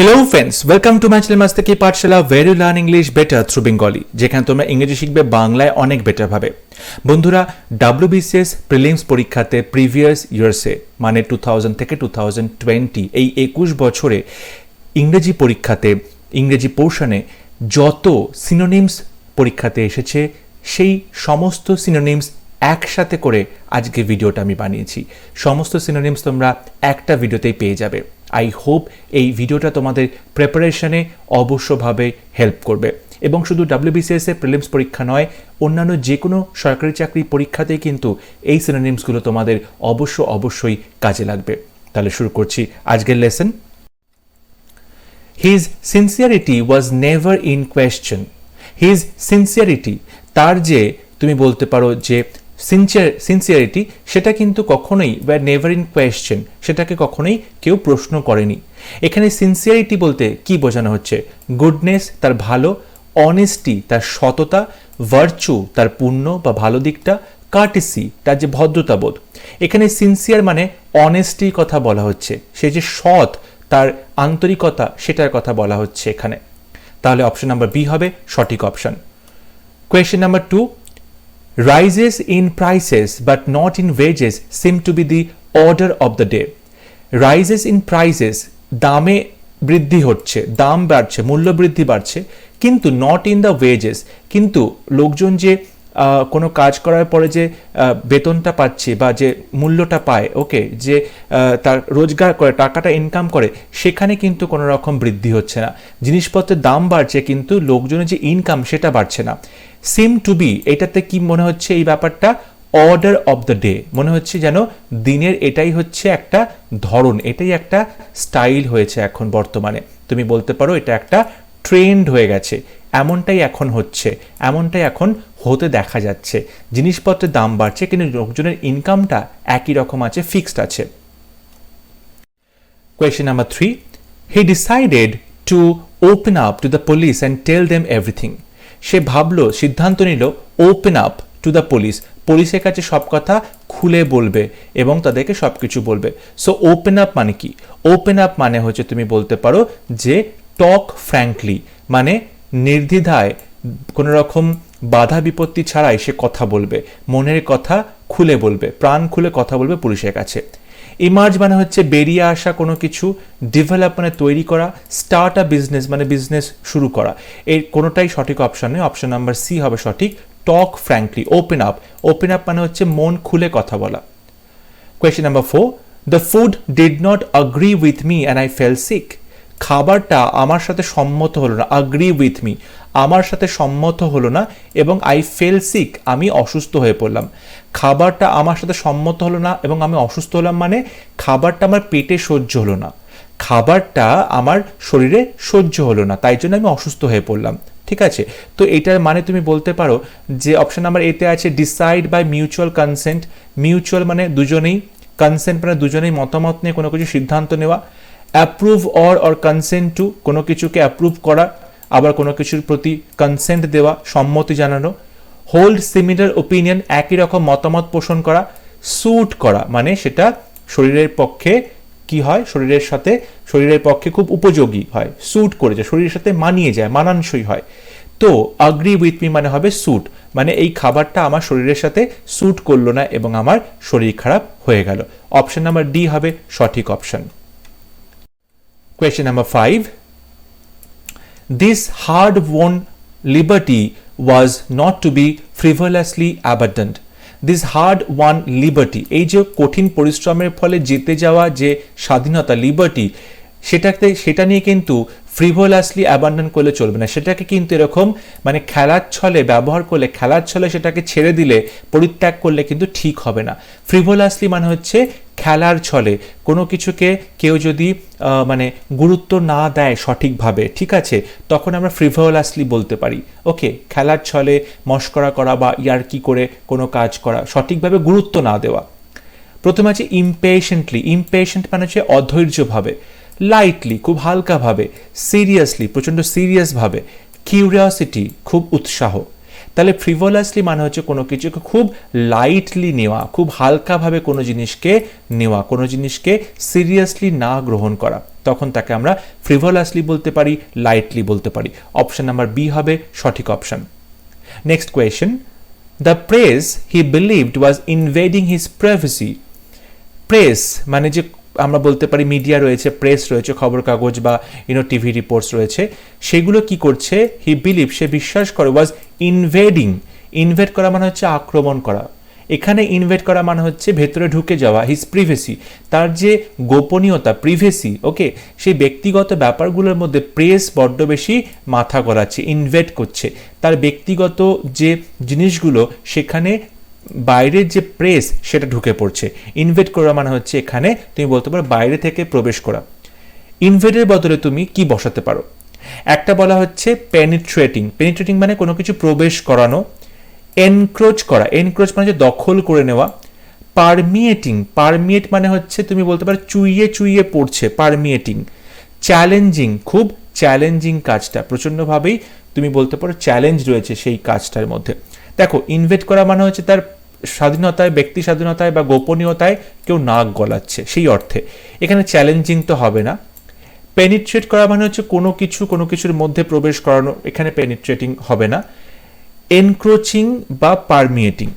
Hello friends, welcome to my channel master কি পাঠশালা where you learn English better through Bengali, যেখানে তোমরা ইংরেজি শিখবে বাংলায় অনেক বেটার ভাবে। বন্ধুরা, WBCS প্রিলিমস পরীক্ষাতে প্রিভিয়াস ইয়ার্সে মানে 2000 থেকে 2020 এই 21 বছরে ইংরেজি পরীক্ষাতে ইংরেজি পোর্শনে যত সিনোনিমস পরীক্ষাতে এসেছে সেই সমস্ত সিনোনিমস একসাথে করে আজকে ভিডিওটা আমি বানিয়েছি। সমস্ত সিনোনিমস তোমরা একটা ভিডিওতেই পেয়ে যাবে। আই হোপ এই ভিডিওটা তোমাদের প্রিপারেশনে অবশ্যভাবে হেল্প করবে এবং শুধু WBCS এর প্রিলিমস পরীক্ষা নয়, অন্যান্য যে কোনো সরকারি চাকরি পরীক্ষাতেই কিন্তু এই সিনোনিমসগুলো তোমাদের অবশ্যই কাজে লাগবে। তাহলে শুরু করছি আজকের lesson. His sincerity was never in question. His sincerity, তার যে তুমি বলতে পারো যে সিনসিয়ারিটি, সেটা কিন্তু কখনোই ওয়্যার নেভার ইন কোয়েশ্চেন, সেটাকে কখনোই কেউ প্রশ্ন করেনি। এখানে সিনসিয়ারিটি বলতে কি বোঝানো হচ্ছে? গুডনেস, তার ভালো; অনেস্টি, তার সততা; ভার্চু, তার পুণ্য বা ভালো দিকটা; কার্টিসি, তার যে ভদ্রতাবোধ। এখানে সিনসিয়ার মানে অনেস্টির কথা বলা হচ্ছে, সে যে সৎ, তার আন্তরিকতা, সেটার কথা বলা হচ্ছে এখানে। তাহলে অপশন নাম্বার বি হবে সঠিক option. Question number 2, rises in prices but not in wages seem to be the order of the day. Rises in prices, দামে বৃদ্ধি হচ্ছে, দাম বাড়ছে, মূল্য বৃদ্ধি বাড়ছে, কিন্তু নট ইন দ্য ওয়েজেস, কিন্তু লোকজন যে কোনো কাজ করার পরে যে বেতনটা পাচ্ছে বা যে মূল্যটা পায়, ওকে, যে তার রোজগার করে টাকাটা ইনকাম করে, সেখানে কিন্তু কোনো রকম বৃদ্ধি হচ্ছে না। জিনিসপত্রের দাম বাড়ছে কিন্তু লোকজনের যে ইনকাম সেটা বাড়ছে না। সিম টু বি, এটাতে কি মনে হচ্ছে? এই ব্যাপারটা অর্ডার অফ দ্য ডে, মনে হচ্ছে যেন দিনের এটাই হচ্ছে একটা ধরন, এটাই একটা স্টাইল হয়েছে এখন বর্তমানে। তুমি বলতে পারো এটা একটা ট্রেন্ড হয়ে গেছে, এমনটাই এখন হচ্ছে, এমনটাই এখন হতে দেখা যাচ্ছে। জিনিসপত্রের দাম বাড়ছে কিন্তু লোকজনের ইনকামটা একই রকম আছে, ফিক্সড আছে। Question number 3, he decided to open up to the police and tell them everything. সে ভাবলো, সিদ্ধান্ত নিল open up to the police, পুলিশের কাছে সব কথা খুলে বলবে এবং তাদেরকে সব কিছু বলবে। সো ওপেন আপ মানে কি? ওপেন আপ মানে হচ্ছে তুমি বলতে পারো যে টক ফ্র্যাঙ্কলি, মানে নির্দ্বিধায় কোনো রকম বাধা বিপত্তি ছাড়াই সে কথা বলবে, মনের কথা খুলে বলবে, প্রাণ খুলে কথা বলবে পুলিশের কাছে। ইমার্জ মানে হচ্ছে বেরিয়ে আসা কোনো কিছু, ডেভেলপ মানে তৈরি করা, স্টার্ট আ বিজনেস মানে বিজনেস শুরু করা। এর কোনোটাই সঠিক অপশন নয়, অপশন নাম্বার সি হবে সঠিক, talk frankly, open up. Open up মানে হচ্ছে মন খুলে কথা বলা। Question number 4, the food did not agree with me and I fell sick. খাবারটা আমার সাথে সম্মত হলো না, অ্যাগ্রি উইথ মি, আমার সাথে সম্মত হলো না, এবং আই ফেল সিক, আমি অসুস্থ হয়ে পড়লাম। খাবারটা আমার সাথে সম্মত হলো না এবং আমি অসুস্থ হলাম মানে খাবারটা আমার পেটে সহ্য হলো না, খাবারটা আমার শরীরে সহ্য হলো না, তাই জন্য আমি অসুস্থ হয়ে পড়লাম। ঠিক আছে, তো এটার মানে তুমি বলতে পারো যে অপশন নাম্বার এতে আছে decide by mutual consent. Mutual মানে দুজনেই, কনসেন্ট মানে দুজনেই মতামত নিয়ে কোনো কিছু সিদ্ধান্ত নেওয়া। অ্যাপ্রুভ অর কনসেন্ট টু, কোনো কিছুকে অ্যাপ্রুভ করা, আবার কোনো কিছুর প্রতি কনসেন্ট দেওয়া, সম্মতি জানানো। হোল্ড সিমিলার ওপিনিয়ন, একই রকম মতামত পোষণ করা। স্যুট করা মানে সেটা শরীরের পক্ষে কি হয়, শরীরের পক্ষে খুব উপযোগী হয়, স্যুট করে যায়, শরীরের সাথে মানিয়ে যায়, মানানসই হয়। তো অ্যাগ্রি উইথ মি মানে হবে স্যুট, মানে এই খাবারটা আমার শরীরের সাথে স্যুট করলো না এবং আমার শরীর খারাপ হয়ে গেল। অপশন নাম্বার ডি হবে সঠিক option. Question number 5, this hard-won liberty was not to be frivolously abandoned. This hard-won liberty, এই যে কঠিন পরিশ্রমের ফলে জিতে যাওয়া যে স্বাধীনতা, লিবার্টি, সেটা নিয়ে কিন্তু ফ্রিভোলাসলি অ্যাবান্ডন করলে চলবে না, সেটাকে কিন্তু এরকম মানে খেলার ছলে ব্যবহার করলে, খেলার ছলে সেটাকে ছেড়ে দিলে, পরিত্যাগ করলে কিন্তু ঠিক হবে না। ফ্রিভোলাসলি মানে হচ্ছে খেলার ছলে কোনো কিছুকে কেউ যদি মানে গুরুত্ব না দেয় সঠিকভাবে, ঠিক আছে, তখন আমরা ফ্রিভোলাসলি বলতে পারি। ওকে, খেলার ছলে মস্করা করা বা ইয়ার্কি করে কোনো কাজ করা, সঠিকভাবে গুরুত্ব না দেওয়া। প্রথমে আছে ইমপেশেন্টলি, ইমপেশেন্ট মানে হচ্ছে অধৈর্যভাবে। লাইটলি, খুব হালকাভাবে। সিরিয়াসলি, প্রচণ্ড সিরিয়াসভাবে। কিউরিয়াসিটি, খুব উৎসাহ। তাহলে ফ্রিভোলাসলি মানে হচ্ছে কোনো কিছুকে খুব লাইটলি নেওয়া, খুব হালকাভাবে কোনো জিনিসকে নেওয়া, কোনো জিনিসকে সিরিয়াসলি না গ্রহণ করা, তখন তাকে আমরা ফ্রিভোলাসলি বলতে পারি, লাইটলি বলতে পারি। অপশন নাম্বার বি হবে সঠিক option. Next question, the press he believed was ইনভেডিং his privacy. Press মানে যে আমরা বলতে পারি মিডিয়া রয়েছে, প্রেস রয়েছে, খবর কাগজ বা টিভি রিপোর্টস রয়েছে, সেগুলো কি করছে, হি বিলিভ সে বিশ্বাস করে, ওয়াজ ইনভেডিং, ইনভেড করা মানে হচ্ছে আক্রমণ করা, এখানে ইনভেড করা মানে হচ্ছে ভেতরে ঢুকে যাওয়া, হিজ প্রিভেসি, তার যে গোপনীয়তা, প্রিভেসি, ওকে, সেই ব্যক্তিগত ব্যাপারগুলোর মধ্যে প্রেস বড্ড বেশি মাথা গলাচ্ছে, ইনভেড করছে, তার ব্যক্তিগত যে জিনিসগুলো সেখানে বাইরের যে প্রেস সেটা ঢুকে পড়ছে। ইনভেড করা মানে হচ্ছে এখানে তুমি বলতে পারো বাইরে থেকে প্রবেশ করা। ইনভেডের বদলে তুমি কি বসাতে পারো, একটা বলা হচ্ছে পেনিট্রেটিং, পেনিট্রেটিং মানে কোনো কিছু প্রবেশ করানো, এনক্রোচ করা, এনক্রোচ মানে হচ্ছে দখল করে নেওয়া, পারমিয়েটিং, পারমিয়েট মানে হচ্ছে তুমি বলতে পারো চুইয়ে চুইয়ে পড়ছে, পারমিয়েটিং, চ্যালেঞ্জিং, খুব চ্যালেঞ্জিং কাজটা, প্রচণ্ডভাবেই তুমি বলতে পারো চ্যালেঞ্জ রয়েছে সেই কাজটার মধ্যে। দেখো ইনভেড করা মানে হচ্ছে তার স্বাধীনতায়, ব্যক্তি স্বাধীনতায় বা গোপনীয়তায় কেউ নাক গলাচ্ছে, সেই অর্থে এখানে চ্যালেঞ্জিং তো হবে না। পেনিট্রেট করা মানে হচ্ছে কোনো কিছুর মধ্যে প্রবেশ করানো, এখানে পেনিট্রেটিং হবে না। এনক্রোচিং বা পারমিয়েটিং,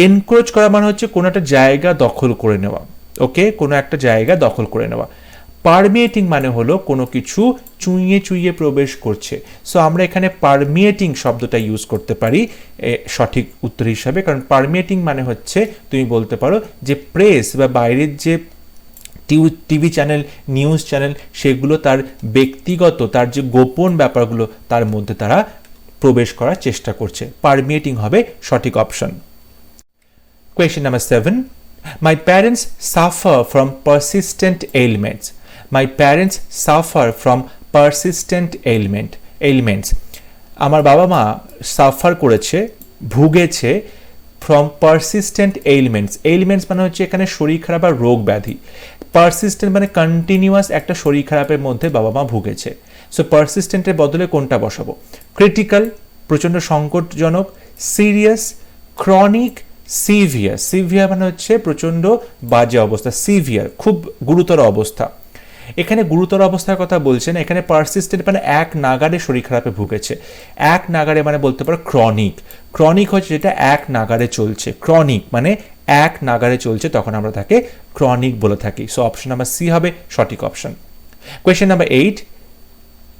এনক্রোচ করা মানে হচ্ছে কোনো একটা জায়গা দখল করে নেওয়া, ওকে, কোনো একটা জায়গা দখল করে নেওয়া। পারমিয়েটিং মানে হলো কোনো কিছু চুইয়ে চুইয়ে প্রবেশ করছে, সো আমরা এখানে পারমিয়েটিং শব্দটা ইউজ করতে পারি সঠিক উত্তর হিসাবে, কারণ পারমিয়েটিং মানে হচ্ছে তুমি বলতে পারো যে প্রেস বা বাইরের যে টিভি চ্যানেল, নিউজ চ্যানেল, সেগুলো তার ব্যক্তিগত, তার যে গোপন ব্যাপারগুলো তার মধ্যে তারা প্রবেশ করার চেষ্টা করছে, পারমিয়েটিং হবে সঠিক option. Question number 7, my parents suffer from persistent elements. My parents suffer from persistent elements, আমার বাবা মা সাফার করেছে, ভুগেছে, ফ্রম পারসিস্টেন্ট এলিমেন্টস, এলিমেন্টস মানে হচ্ছে এখানে শরীর খারাপ আর রোগ ব্যাধি, পারসিস্টেন্ট মানে কন্টিনিউয়াস একটা শরীর খারাপের মধ্যে বাবা মা ভুগেছে, সো পারসিস্টেন্টের বদলে কোনটা বসাবো, ক্রিটিক্যাল প্রচণ্ড সংকটজনক, সিরিয়াস, ক্রনিক, সিভিয়ার, সিভিয়ার মানে হচ্ছে প্রচণ্ড বাজে অবস্থা, সিভিয়ার খুব গুরুতর অবস্থা, এখানে গুরুতর অবস্থার কথা বলছেন, এখানে পারসিস্টেন্ট মানে এক নাগারে শরীর খারাপে ভুগেছে, এক নাগারে মানে বলতে পারো ক্রনিক, ক্রনিক হচ্ছে যেটা এক নাগারে চলছে, ক্রনিক মানে এক নাগারে চলছে, তখন আমরা তাকে ক্রনিক বলে থাকি, সো অপশন নাম্বার সি হবে সঠিক option. Question number 8,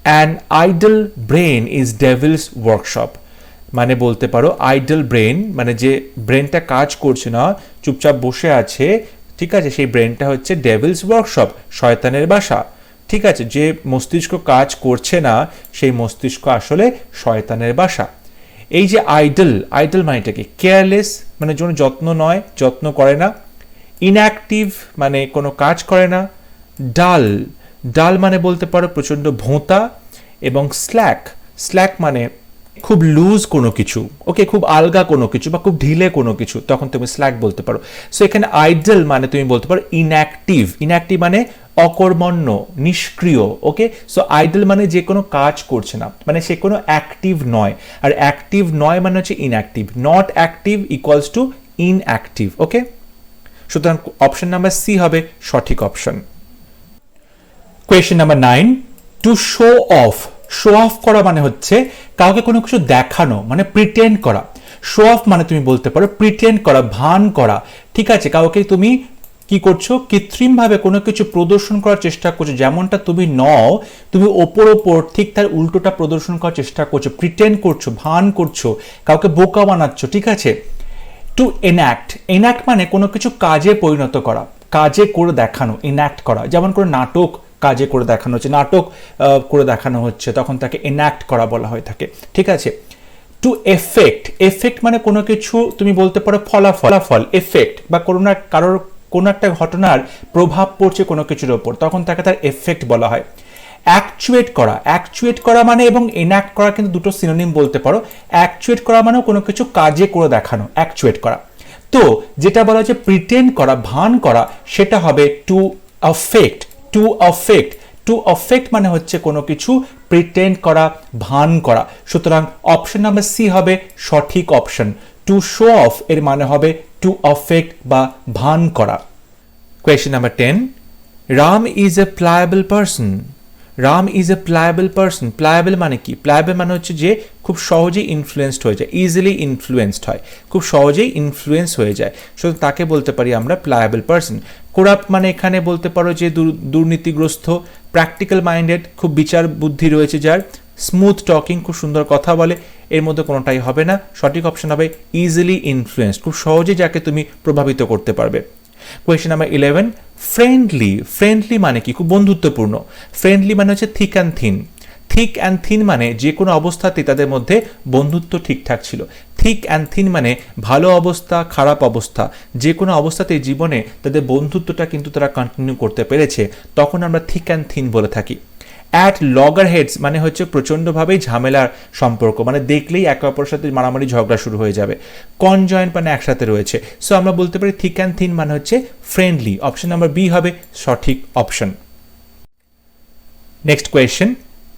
an idol brain is Devil's workshop, মানে বলতে পারো আইডল ব্রেন মানে যে ব্রেনটা কাজ করছে না, চুপচাপ বসে আছে, ঠিক আছে, সেই ব্রেনটা হচ্ছে ডেভিলস ওয়ার্কশপ, শয়তানের বাসা, ঠিক আছে, যে মস্তিষ্ক কাজ করছে না সেই মস্তিষ্ক আসলে শয়তানের বাসা। এই যে আইডল, আইডল মানেটা কি, কেয়ারলেস মানে জন্য যত্ন নয়, যত্ন করে না, ইনঅ্যাক্টিভ মানে কোনো কাজ করে না, ডাল, ডাল মানে বলতে পারো প্রচণ্ড ভোঁতা, এবং স্ল্যাক, স্ল্যাক মানে খুব লুজ কোনো কিছু, ওকে, খুব আলগা কোনো কিছু বা খুব ঢিলে কোনো কিছু, তখন তুমি স্ল্যাক বলতে পারো। সো এখানে আইডল মানে তুমি বলতে পারো ইনঅ্যাক্টিভ, ইনঅ্যাক্টিভ মানে অকর্মণ্য, নিষ্ক্রিয়, ওকে, সো আইডল মানে যে কোনো কাজ করছে না, মানে সে কোনো অ্যাক্টিভ নয়, আর অ্যাক্টিভ নয় মানে হচ্ছে inactive, not active equals to inactive, okay, সুতরাং অপশন নাম্বার সি হবে সঠিক option. Question number 9, to show off, show off করা মানে হচ্ছে কাউকে কোনো কিছু দেখানো, মানে প্রিটেন্ড করা, শো অফ মানে তুমি বলতে পারো প্রিটেন্ড করা, ভান করা, ঠিক আছে, কাউকে তুমি কি করছো, কৃত্রিমভাবে কোনো কিছু প্রদর্শন করার চেষ্টা করছো, যেমনটা তুমি নও, তুমি ওপর ঠিক তার উল্টোটা প্রদর্শন করার চেষ্টা করছো, প্রিটেন্ড করছো, ভান করছো, কাউকে বোকা বানাচ্ছ, ঠিক আছে। টু এনাক্ট, এনাক্ট মানে কোনো কিছু কাজে পরিণত করা, কাজে করে দেখানো, এনাক্ট করা, যেমন কোনো নাটক কাজে করে দেখানো হচ্ছে, নাটক করে দেখানো হচ্ছে, তখন তাকে এনাক্ট করা বলা হয়ে থাকে, ঠিক আছে। টু এফেক্ট, এফেক্ট মানে কোনো কিছু তুমি বলতে পারো ফলাফল, এফেক্ট বা কারোর কোনো একটা ঘটনার প্রভাব পড়ছে কোনো কিছুর ওপর, তখন তাকে তার এফেক্ট বলা হয়। অ্যাকচুয়েট করা, অ্যাকচুয়েট করা মানে এবং এনাক্ট করা কিন্তু দুটো সিনোনিম বলতে পারো, অ্যাকচুয়েট করা মানে কোনো কিছু কাজে করে দেখানো, অ্যাকচুয়েট করা। তো যেটা বলা হচ্ছে প্রিটেন্ড করা, ভান করা, সেটা হবে to affect, to affect, to affect মানে হচ্ছে কোনো কিছু প্রিটেন্ড করা, ভান করা। সুতরাং অপশন নাম্বার সি হবে সঠিক অপশন। টু শো অফ এর মানে হবে টু অফেক্ট বা ভান করা। Question number 10, Ram is a pliable person. Ram is a pliable person. Pliable মানে কি? প্লায়েবল মানে হচ্ছে যে খুব সহজেই ইনফ্লুয়েন্সড হয়ে যায়, ইজিলি ইনফ্লুয়েন্সড হয়, খুব সহজেই ইনফ্লুয়েন্স হয়ে যায়, সুতরাং তাকে বলতে পারি আমরা প্লায়েবল পারসন। করাপ্ট মানে এখানে বলতে পারো যে দুর্নীতিগ্রস্ত। প্র্যাকটিক্যাল মাইন্ডেড, খুব বিচার বুদ্ধি রয়েছে যার। স্মুথ টকিং, খুব সুন্দর কথা বলে, এর মধ্যে কোনোটাই হবে না। সঠিক অপশন হবে ইজিলি ইনফ্লুয়েন্সড, খুব সহজে যাকে তুমি প্রভাবিত করতে পারবে। Question number 11, friendly. ফ্রেন্ডলি মানে কি? খুব বন্ধুত্বপূর্ণ। ফ্রেন্ডলি মানে হচ্ছে thick and thin. Thick and thin মানে যে কোনো অবস্থাতে তাদের মধ্যে বন্ধুত্ব ঠিকঠাক ছিল। থিক অ্যান্ড থিন মানে ভালো অবস্থা, খারাপ অবস্থা, যে কোনো অবস্থাতেই জীবনে তাদের বন্ধুত্বটা কিন্তু তারা কন্টিনিউ করতে পেরেছে, তখন আমরা থিক অ্যান্ড থিন বলে থাকি। অ্যাট লগর হেডস মানে হচ্ছে প্রচণ্ডভাবেই ঝামেলার সম্পর্ক, মানে দেখলেই একে অপরের সাথে মারামারি ঝগড়া শুরু হয়ে যাবে। কনজয়েন্ট মানে একসাথে রয়েছে। সো আমরা বলতে পারি থিক অ্যান্ড থিন মানে হচ্ছে ফ্রেন্ডলি। অপশন নাম্বার বি হবে সঠিক অপশন। নেক্সট কোয়েশ্চেন,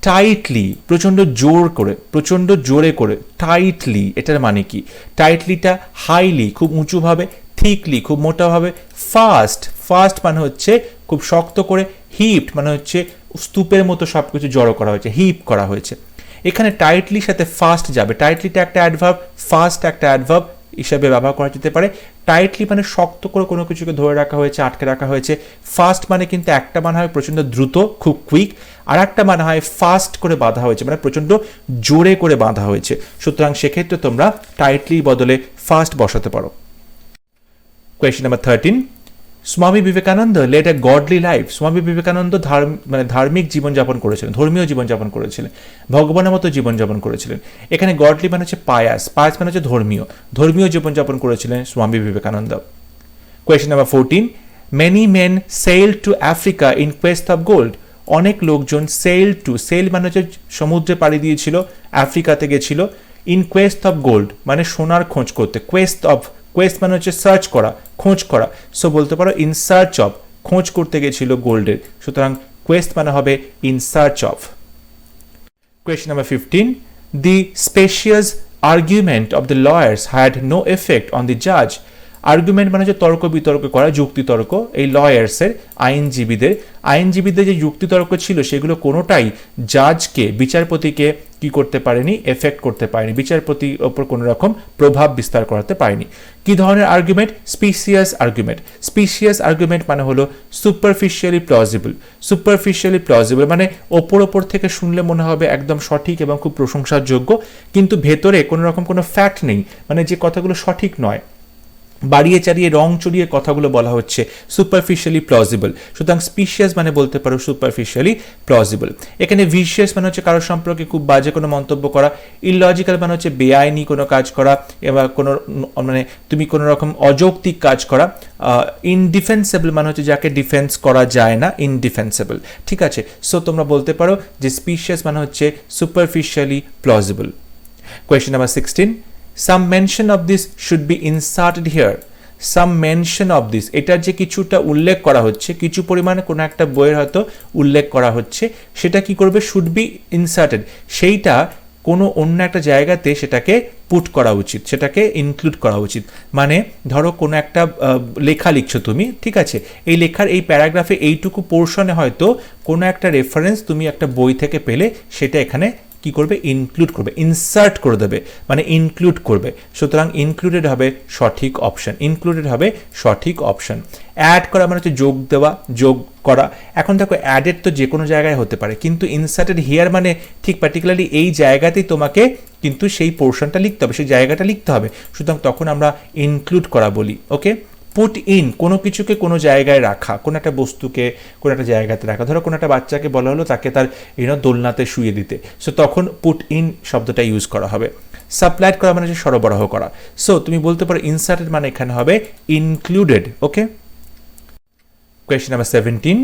টাইটলি, প্রচণ্ড জোর করে, প্রচণ্ড জোরে করে। টাইটলি এটার মানে কি? টাইটলিটা হাইলি, খুব উঁচুভাবে। থিকলি, খুব মোটাভাবে। ফাস্ট, ফাস্ট মানে হচ্ছে খুব শক্ত করে। হিপড মানে হচ্ছে স্তূপের মতো সব কিছু জড়ো করা হয়েছে, হিপ করা হয়েছে। এখানে টাইটলির সাথে ফাস্ট যাবে। টাইটলিটা একটা অ্যাডভার্ব, ফাস্ট একটা অ্যাডভার্ব হিসাবে ব্যবহার করা যেতে পারে। টাইটলি মানে শক্ত করে কোনো কিছুকে ধরে রাখা হয়েছে, আটকে রাখা হয়েছে। ফাস্ট মানে কিন্তু একটা মানে হয় প্রচণ্ড দ্রুত, খুব কুইক, আর একটা মানে হয় ফাস্ট করে বাঁধা হয়েছে, মানে প্রচণ্ড জোরে করে বাঁধা হয়েছে। সুতরাং সেক্ষেত্রে তোমরা টাইটলি বদলে ফাস্ট বসাতে পারো। Question number 13, Swami Vivekananda led a godly life. Swami Vivekananda ধার্মিক জীবনযাপন করেছিলেন, ধর্মীয় জীবনযাপন করেছিলেন, ভগবানের মতো জীবনযাপন করেছিলেন। এখানে গডলি মানে হচ্ছে পায়াস, পায়াস মানে হচ্ছে ধর্মীয়, ধর্মীয় জীবনযাপন করেছিলেন Swami Vivekananda. Question number 14, many men sail to Africa in quest of gold. অনেক লোকজন সেল টু, সেল মানে হচ্ছে সমুদ্রে পাড়ি দিয়েছিল, আফ্রিকাতে গেছিল। ইন কোয়েস্ট অফ গোল্ড মানে সোনার খোঁজ করতে। কোয়েস্ট অফ, কোয়েস্ট মানে হচ্ছে সার্চ করা, খোঁজ করা। সো বলতে পারো ইন সার্চ অফ, খোঁজ করতে গেছিল গোল্ডের। সুতরাং কোয়েস্ট মানে হবে in search of. Question number 15, the specious argument of the lawyers had no effect on the জাজ। আর্গুমেন্ট মানে হচ্ছে তর্ক বিতর্ক করা, যুক্তিতর্ক। এই লয়ার্সের, আইনজীবীদের যে যুক্তিতর্ক ছিল সেগুলো কোনোটাই জাজকে, বিচারপতিকে কি করতে পারেনি? এফেক্ট করতে পারেনি, বিচারপতির ওপর কোনো রকম প্রভাব বিস্তার করাতে পারেনি। কি ধরনের argument? Specious argument. Specious argument মানে হলো সুপারফিশিয়ালি প্লজিবল। সুপারফিশিয়ালি প্লজিবল মানে ওপর থেকে শুনলে মনে হবে একদম সঠিক এবং খুব প্রশংসার যোগ্য, কিন্তু ভেতরে কোনো রকম কোনো ফ্যাক্ট নেই, মানে যে কথাগুলো সঠিক নয়, বাড়িয়ে চাড়িয়ে রং চড়িয়ে কথাগুলো বলা হচ্ছে, সুপারফিশিয়ালি প্লজিবল। সুতরাং স্পিশিয়াস মানে বলতে পারো সুপারফিশিয়ালি প্লজিবল। এখানে ভিশিয়াস মানে হচ্ছে কারোর সম্পর্কে খুব বাজে কোনো মন্তব্য করা। ইললজিক্যাল মানে হচ্ছে বেআইনি কোনো কাজ করা, এবার কোনো মানে তুমি কোনো রকম অযৌক্তিক কাজ করা। ইনডিফেন্সেবল মানে হচ্ছে যাকে ডিফেন্স করা যায় না, ইনডিফেন্সেবল। ঠিক আছে, সো তোমরা বলতে পারো যে স্পিশিয়াস মানে হচ্ছে superficially plausible. Question number 16, some mention of this should be inserted here. some mention of this, এটার যে কিছুটা উল্লেখ করা হচ্ছে, কিছু পরিমাণে কোনো একটা বইয়ের হয়তো উল্লেখ করা হচ্ছে, সেটা কি করবে? should be inserted, সেইটা কোনো অন্য একটা জায়গাতে সেটাকে পুট করা উচিত, সেটাকে ইনক্লুড করা উচিত। মানে ধরো কোনো একটা লেখা লিখছো তুমি, ঠিক আছে, এই লেখার এই প্যারাগ্রাফে এইটুকু পোর্শনে হয়তো কোনো একটা রেফারেন্স তুমি একটা বই থেকে পেলে, সেটা এখানে কি করবে? ইনক্লুড করবে, ইনসার্ট করে দেবে, মানে ইনক্লুড করবে। সুতরাং ইনক্লুডেড হবে সঠিক অপশন, ইনক্লুডেড হবে সঠিক অপশন। অ্যাড করা মানে হচ্ছে যোগ দেওয়া, যোগ করা। এখন দেখো অ্যাডেড তো যে কোনো জায়গায় হতে পারে, কিন্তু ইনসার্টেড হিয়ার মানে ঠিক পার্টিকুলারলি এই জায়গাতেই তোমাকে কিন্তু সেই পোর্শনটা লিখতে হবে, সেই জায়গাটা লিখতে হবে। সুতরাং তখন আমরা ইনক্লুড করা বলি। ওকে, পুট ইন, কোনো কিছুকে কোনো জায়গায় রাখা, কোনো একটা বস্তুকে কোনো একটা জায়গাতে রাখা। ধরো কোনো একটা বাচ্চাকে বলা হলো তাকে তার দোলনাতে শুয়ে দিতে, সো তখন পুট ইন শব্দটা ইউজ করা হবে। সাপ্লাইড করা মানে হচ্ছে সরবরাহ করা। সো তুমি বলতে পারো ইনসার্টেড মানে এখানে হবে included. Okay, question number 17,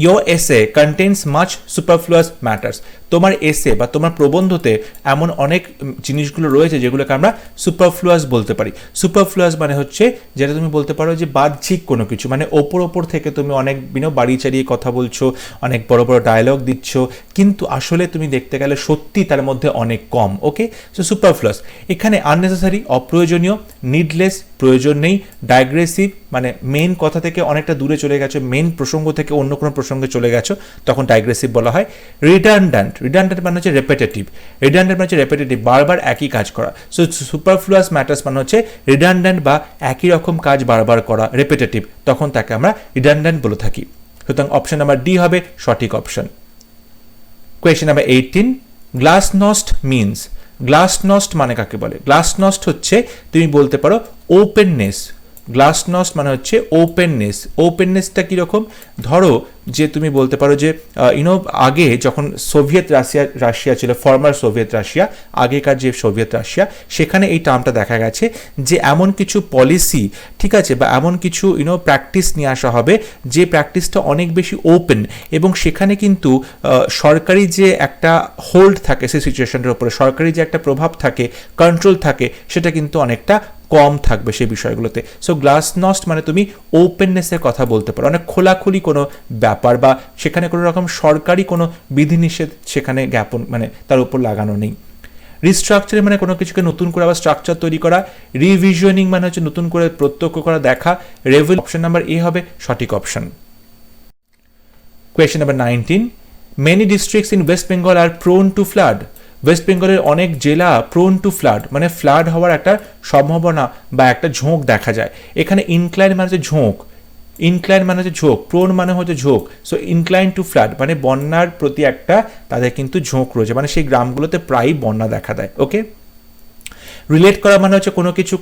Your essay contains much superfluous matters. তোমার এসে বা তোমার প্রবন্ধতে এমন অনেক জিনিসগুলো রয়েছে যেগুলোকে আমরা সুপারফ্লুয়াস বলতে পারি। সুপারফ্লুয়াস মানে হচ্ছে যেটা তুমি বলতে পারো যে বাহ্যিক কোনো কিছু, মানে ওপর থেকে তুমি অনেক বাড়িয়ে চাড়িয়ে কথা বলছো, অনেক বড় বড় ডায়লগ দিচ্ছ, কিন্তু আসলে তুমি দেখতে গেলে সত্যি তার মধ্যে অনেক কম। ওকে, সো সুপারফ্লুয়াস এখানে আননেসেসারি, অপ্রয়োজনীয়, নিডলেস, প্রয়োজন নেই, ডাইগ্রেসিভ মানে মেন কথা থেকে অনেকটা দূরে চলে গেছো, মেন প্রসঙ্গ থেকে অন্য কোনো প্রসঙ্গে চলে গেছো, তখন ডাইগ্রেসিভ বলা হয়। রিডান্ড্যান্ট, রিডান্ড্যান্ট মানে হচ্ছে রেপিটেটিভ, রিডান্ড্যান্ট মানে হচ্ছে রেপিটেটিভ, বারবার একই কাজ করা। সো সুপারফ্লুয়াস ম্যাটার্স মানে হচ্ছে রিডান্ড্যান্ট বা একই রকম কাজ বারবার করা, রেপিটেটিভ, তখন তাকে আমরা রিডান্ড্যান্ট বলে থাকি। সুতরাং অপশন নাম্বার ডি হবে সঠিক option. Question number 18, glasnost means. Glasnost মানে কাকে বলে? গ্লাসনস্ট হচ্ছে তুমি বলতে পারো ওপেননেস। গ্লাসনস্ট মানে হচ্ছে ওপেননেস। ওপেননেসটা কীরকম? ধরো যে তুমি বলতে পারো যে আগে যখন সোভিয়েত রাশিয়া ছিল, ফর্মার সোভিয়েত রাশিয়া, আগেকার যে সোভিয়েত রাশিয়া, সেখানে এই টার্মটা দেখা গেছে যে এমন কিছু পলিসি, ঠিক আছে, বা এমন কিছু প্র্যাকটিস নিয়ে আসা হবে যে প্র্যাকটিসটা অনেক বেশি ওপেন, এবং সেখানে কিন্তু সরকারি যে একটা হোল্ড থাকে সেই সিচুয়েশনটার উপরে, সরকারি যে একটা প্রভাব থাকে, কন্ট্রোল থাকে, সেটা কিন্তু অনেকটা কম থাকবে সেই বিষয়গুলোতে। সো গ্লাসনস্ট মানে তুমি ওপেননেসের কথা বলতে পারো, অনেক খোলাখুলি কোনো ব্যাপার, বা সেখানে কোনো রকম সরকারি কোনো বিধিনিষেধ সেখানে জ্ঞাপন মানে তার উপর লাগানো নেই। রিস্ট্রাকচারিং মানে কোনো কিছুকে নতুন করে আবার স্ট্রাকচার তৈরি করা। রিভিশনিং মানে হচ্ছে নতুন করে প্রত্যক্ষ করা, দেখা। রেভিল, অপশন নাম্বার এ হবে সঠিক option. Question number 19, many districts in West Bengal are prone to flood. ওয়েস্ট বেঙ্গলের অনেক জেলা প্রোন টু ফ্লাড মানে ফ্লাড হওয়ার একটা সম্ভাবনা বা একটা ঝোঁক দেখা যায়। এখানে ইনক্লাইন মানে হচ্ছে ঝোঁক, ইনক্লাইন মানে হচ্ছে ঝোঁক, প্রোন মানে হচ্ছে ঝোঁক। সো ইনক্লাইন টু ফ্লাড মানে বন্যার প্রতি একটা তাদের কিন্তু ঝোঁক রয়েছে, মানে সেই গ্রামগুলোতে প্রায়ই বন্যা দেখা দেয়। ওকে, রিলেট করা মানে হচ্ছে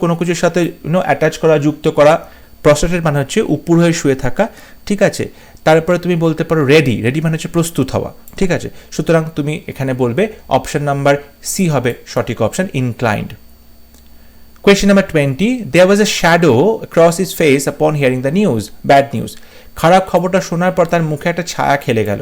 কোনো কিছুর সাথে অ্যাটাচ করা, যুক্ত করা। প্রস্ট্রেটেড মানে হচ্ছে উপর হয়ে শুয়ে থাকা, ঠিক আছে। তারপরে তুমি বলতে পারো রেডি, রেডি মানে হচ্ছে প্রস্তুত হওয়া, ঠিক আছে। সুতরাং তুমি এখানে বলবে অপশন নাম্বার সি হবে সঠিক option, inclined. Question number 20, there was a shadow across his face upon hearing the news, bad news. খারাপ খবরটা শোনার পর তার মুখে একটা ছায়া খেলে গেল।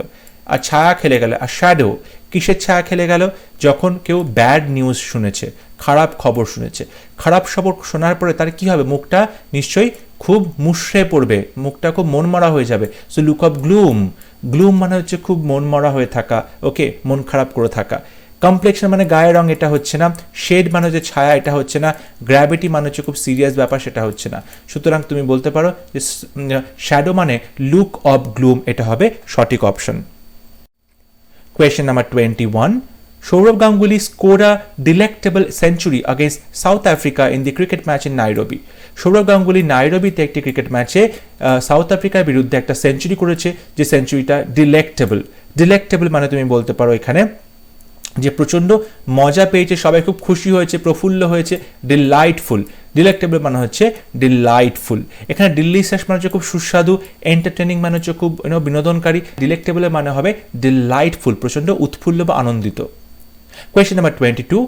আর ছায়া খেলে গেল, আর শ্যাডো কিসের ছায়া খেলে গেল? যখন কেউ ব্যাড নিউজ শুনেছে, খারাপ খবর শুনেছে। খারাপ খবর শোনার পরে তার কি হবে? মুখটা নিশ্চয়ই খুব মুষড়ে পড়বে, মুখটা খুব মনমরা হয়ে যাবে। So look of gloom, gloom মানে হচ্ছে খুব মনমরা হয়ে থাকা, ওকে, মন খারাপ করে থাকা। কমপ্লেক্সন মানে গায়ের রং, এটা হচ্ছে না। শেড মানে হচ্ছে ছায়া, এটা হচ্ছে না। গ্র্যাভিটি মানে হচ্ছে খুব সিরিয়াস ব্যাপার, সেটা হচ্ছে না। সুতরাং তুমি বলতে পারো যে শ্যাডো মানে লুক অফ গ্লুম, এটা হবে সঠিক option. Question number 21, Sourav Ganguly scored a delectable century against South Africa in the cricket match in Nairobi. Sourav Ganguly নাইরোবিতে একটি ক্রিকেট ম্যাচে সাউথ আফ্রিকার বিরুদ্ধে একটা সেঞ্চুরি করেছে, যে সেঞ্চুরিটা ডিলেক্টেবল। ডিলেক্টেবল মানে তুমি বলতে পারো এখানে যে প্রচণ্ড মজা পেয়েছে, সবাই খুব খুশি হয়েছে, প্রফুল্ল হয়েছে। ডিলাইটফুল, ডিলেক্টেবল মানে হচ্ছে ডিলাইটফুল। এখানে ডিলিশিয়াস মানে হচ্ছে খুব সুস্বাদু, এন্টারটেনিং মানে হচ্ছে খুব বিনোদনকারী। ডিলেক্টেবলের মানে হবে ডিলাইটফুল, প্রচণ্ড উৎফুল্ল বা আনন্দিত। Question number 22,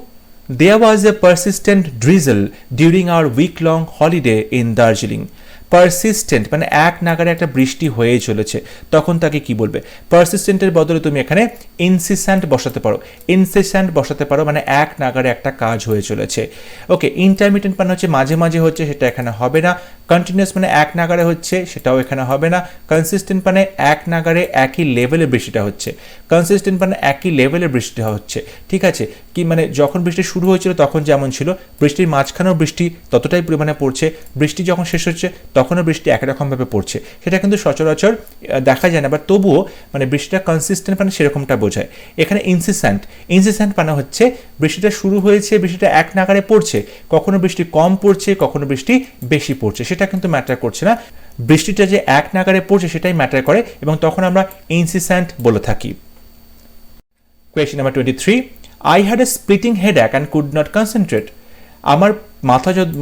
there was a persistent drizzle during our week-long holiday in Darjeeling. Persistent মানে এক নাগারে একটা বৃষ্টি হয়ে চলেছে, তখন তাকে কি বলবে? পারসিস্টেন্টের বদলে তুমি এখানে ইনসিস্ট্যান্ট বসাতে পারো। ইনসিস্ট্যান্ট বসাতে পারো মানে এক নাগারে একটা কাজ হয়ে চলেছে। ওকে, ইন্টারমিটেন্ট মানে হচ্ছে মাঝে মাঝে হচ্ছে, সেটা এখানে হবে না। কন্টিনিউয়াস মানে এক নাগারে হচ্ছে, সেটাও এখানে হবে না। কনসিস্টেন্ট মানে এক নাগারে একই লেভেলের বৃষ্টিটা হচ্ছে। কনসিস্টেন্ট মানে একই লেভেলের বৃষ্টিটা হচ্ছে, ঠিক আছে। কি মানে যখন বৃষ্টি শুরু হয়েছিল তখন যেমন ছিল, বৃষ্টির মাঝখানেও বৃষ্টি ততটাই পরিমাণে পড়ছে, বৃষ্টি যখন শেষ হচ্ছে তখনও বৃষ্টি একরকমভাবে পড়ছে। সেটা কিন্তু সচরাচর দেখা যায় না, বাট তবুও মানে বৃষ্টিটা কনসিস্টেন্ট মানে সেরকমটা বোঝায়। এখানে ইনসিস্ট্যান্ট, ইনসিস্ট্যান্ট মানে হচ্ছে বৃষ্টিটা শুরু হয়েছে, বৃষ্টিটা এক নাগারে পড়ছে, কখনো বৃষ্টি কম পড়ছে, কখনো বৃষ্টি বেশি পড়ছে, সেটা কিন্তু ম্যাটার করছে না। বৃষ্টিটা যে এক নাগারে পড়ছে সেটাই ম্যাটার করে, এবং তখন আমরা ইনসিস্ট্যান্ট বলে থাকি। Question number 23, I had a splitting headache and could not concentrate. আমার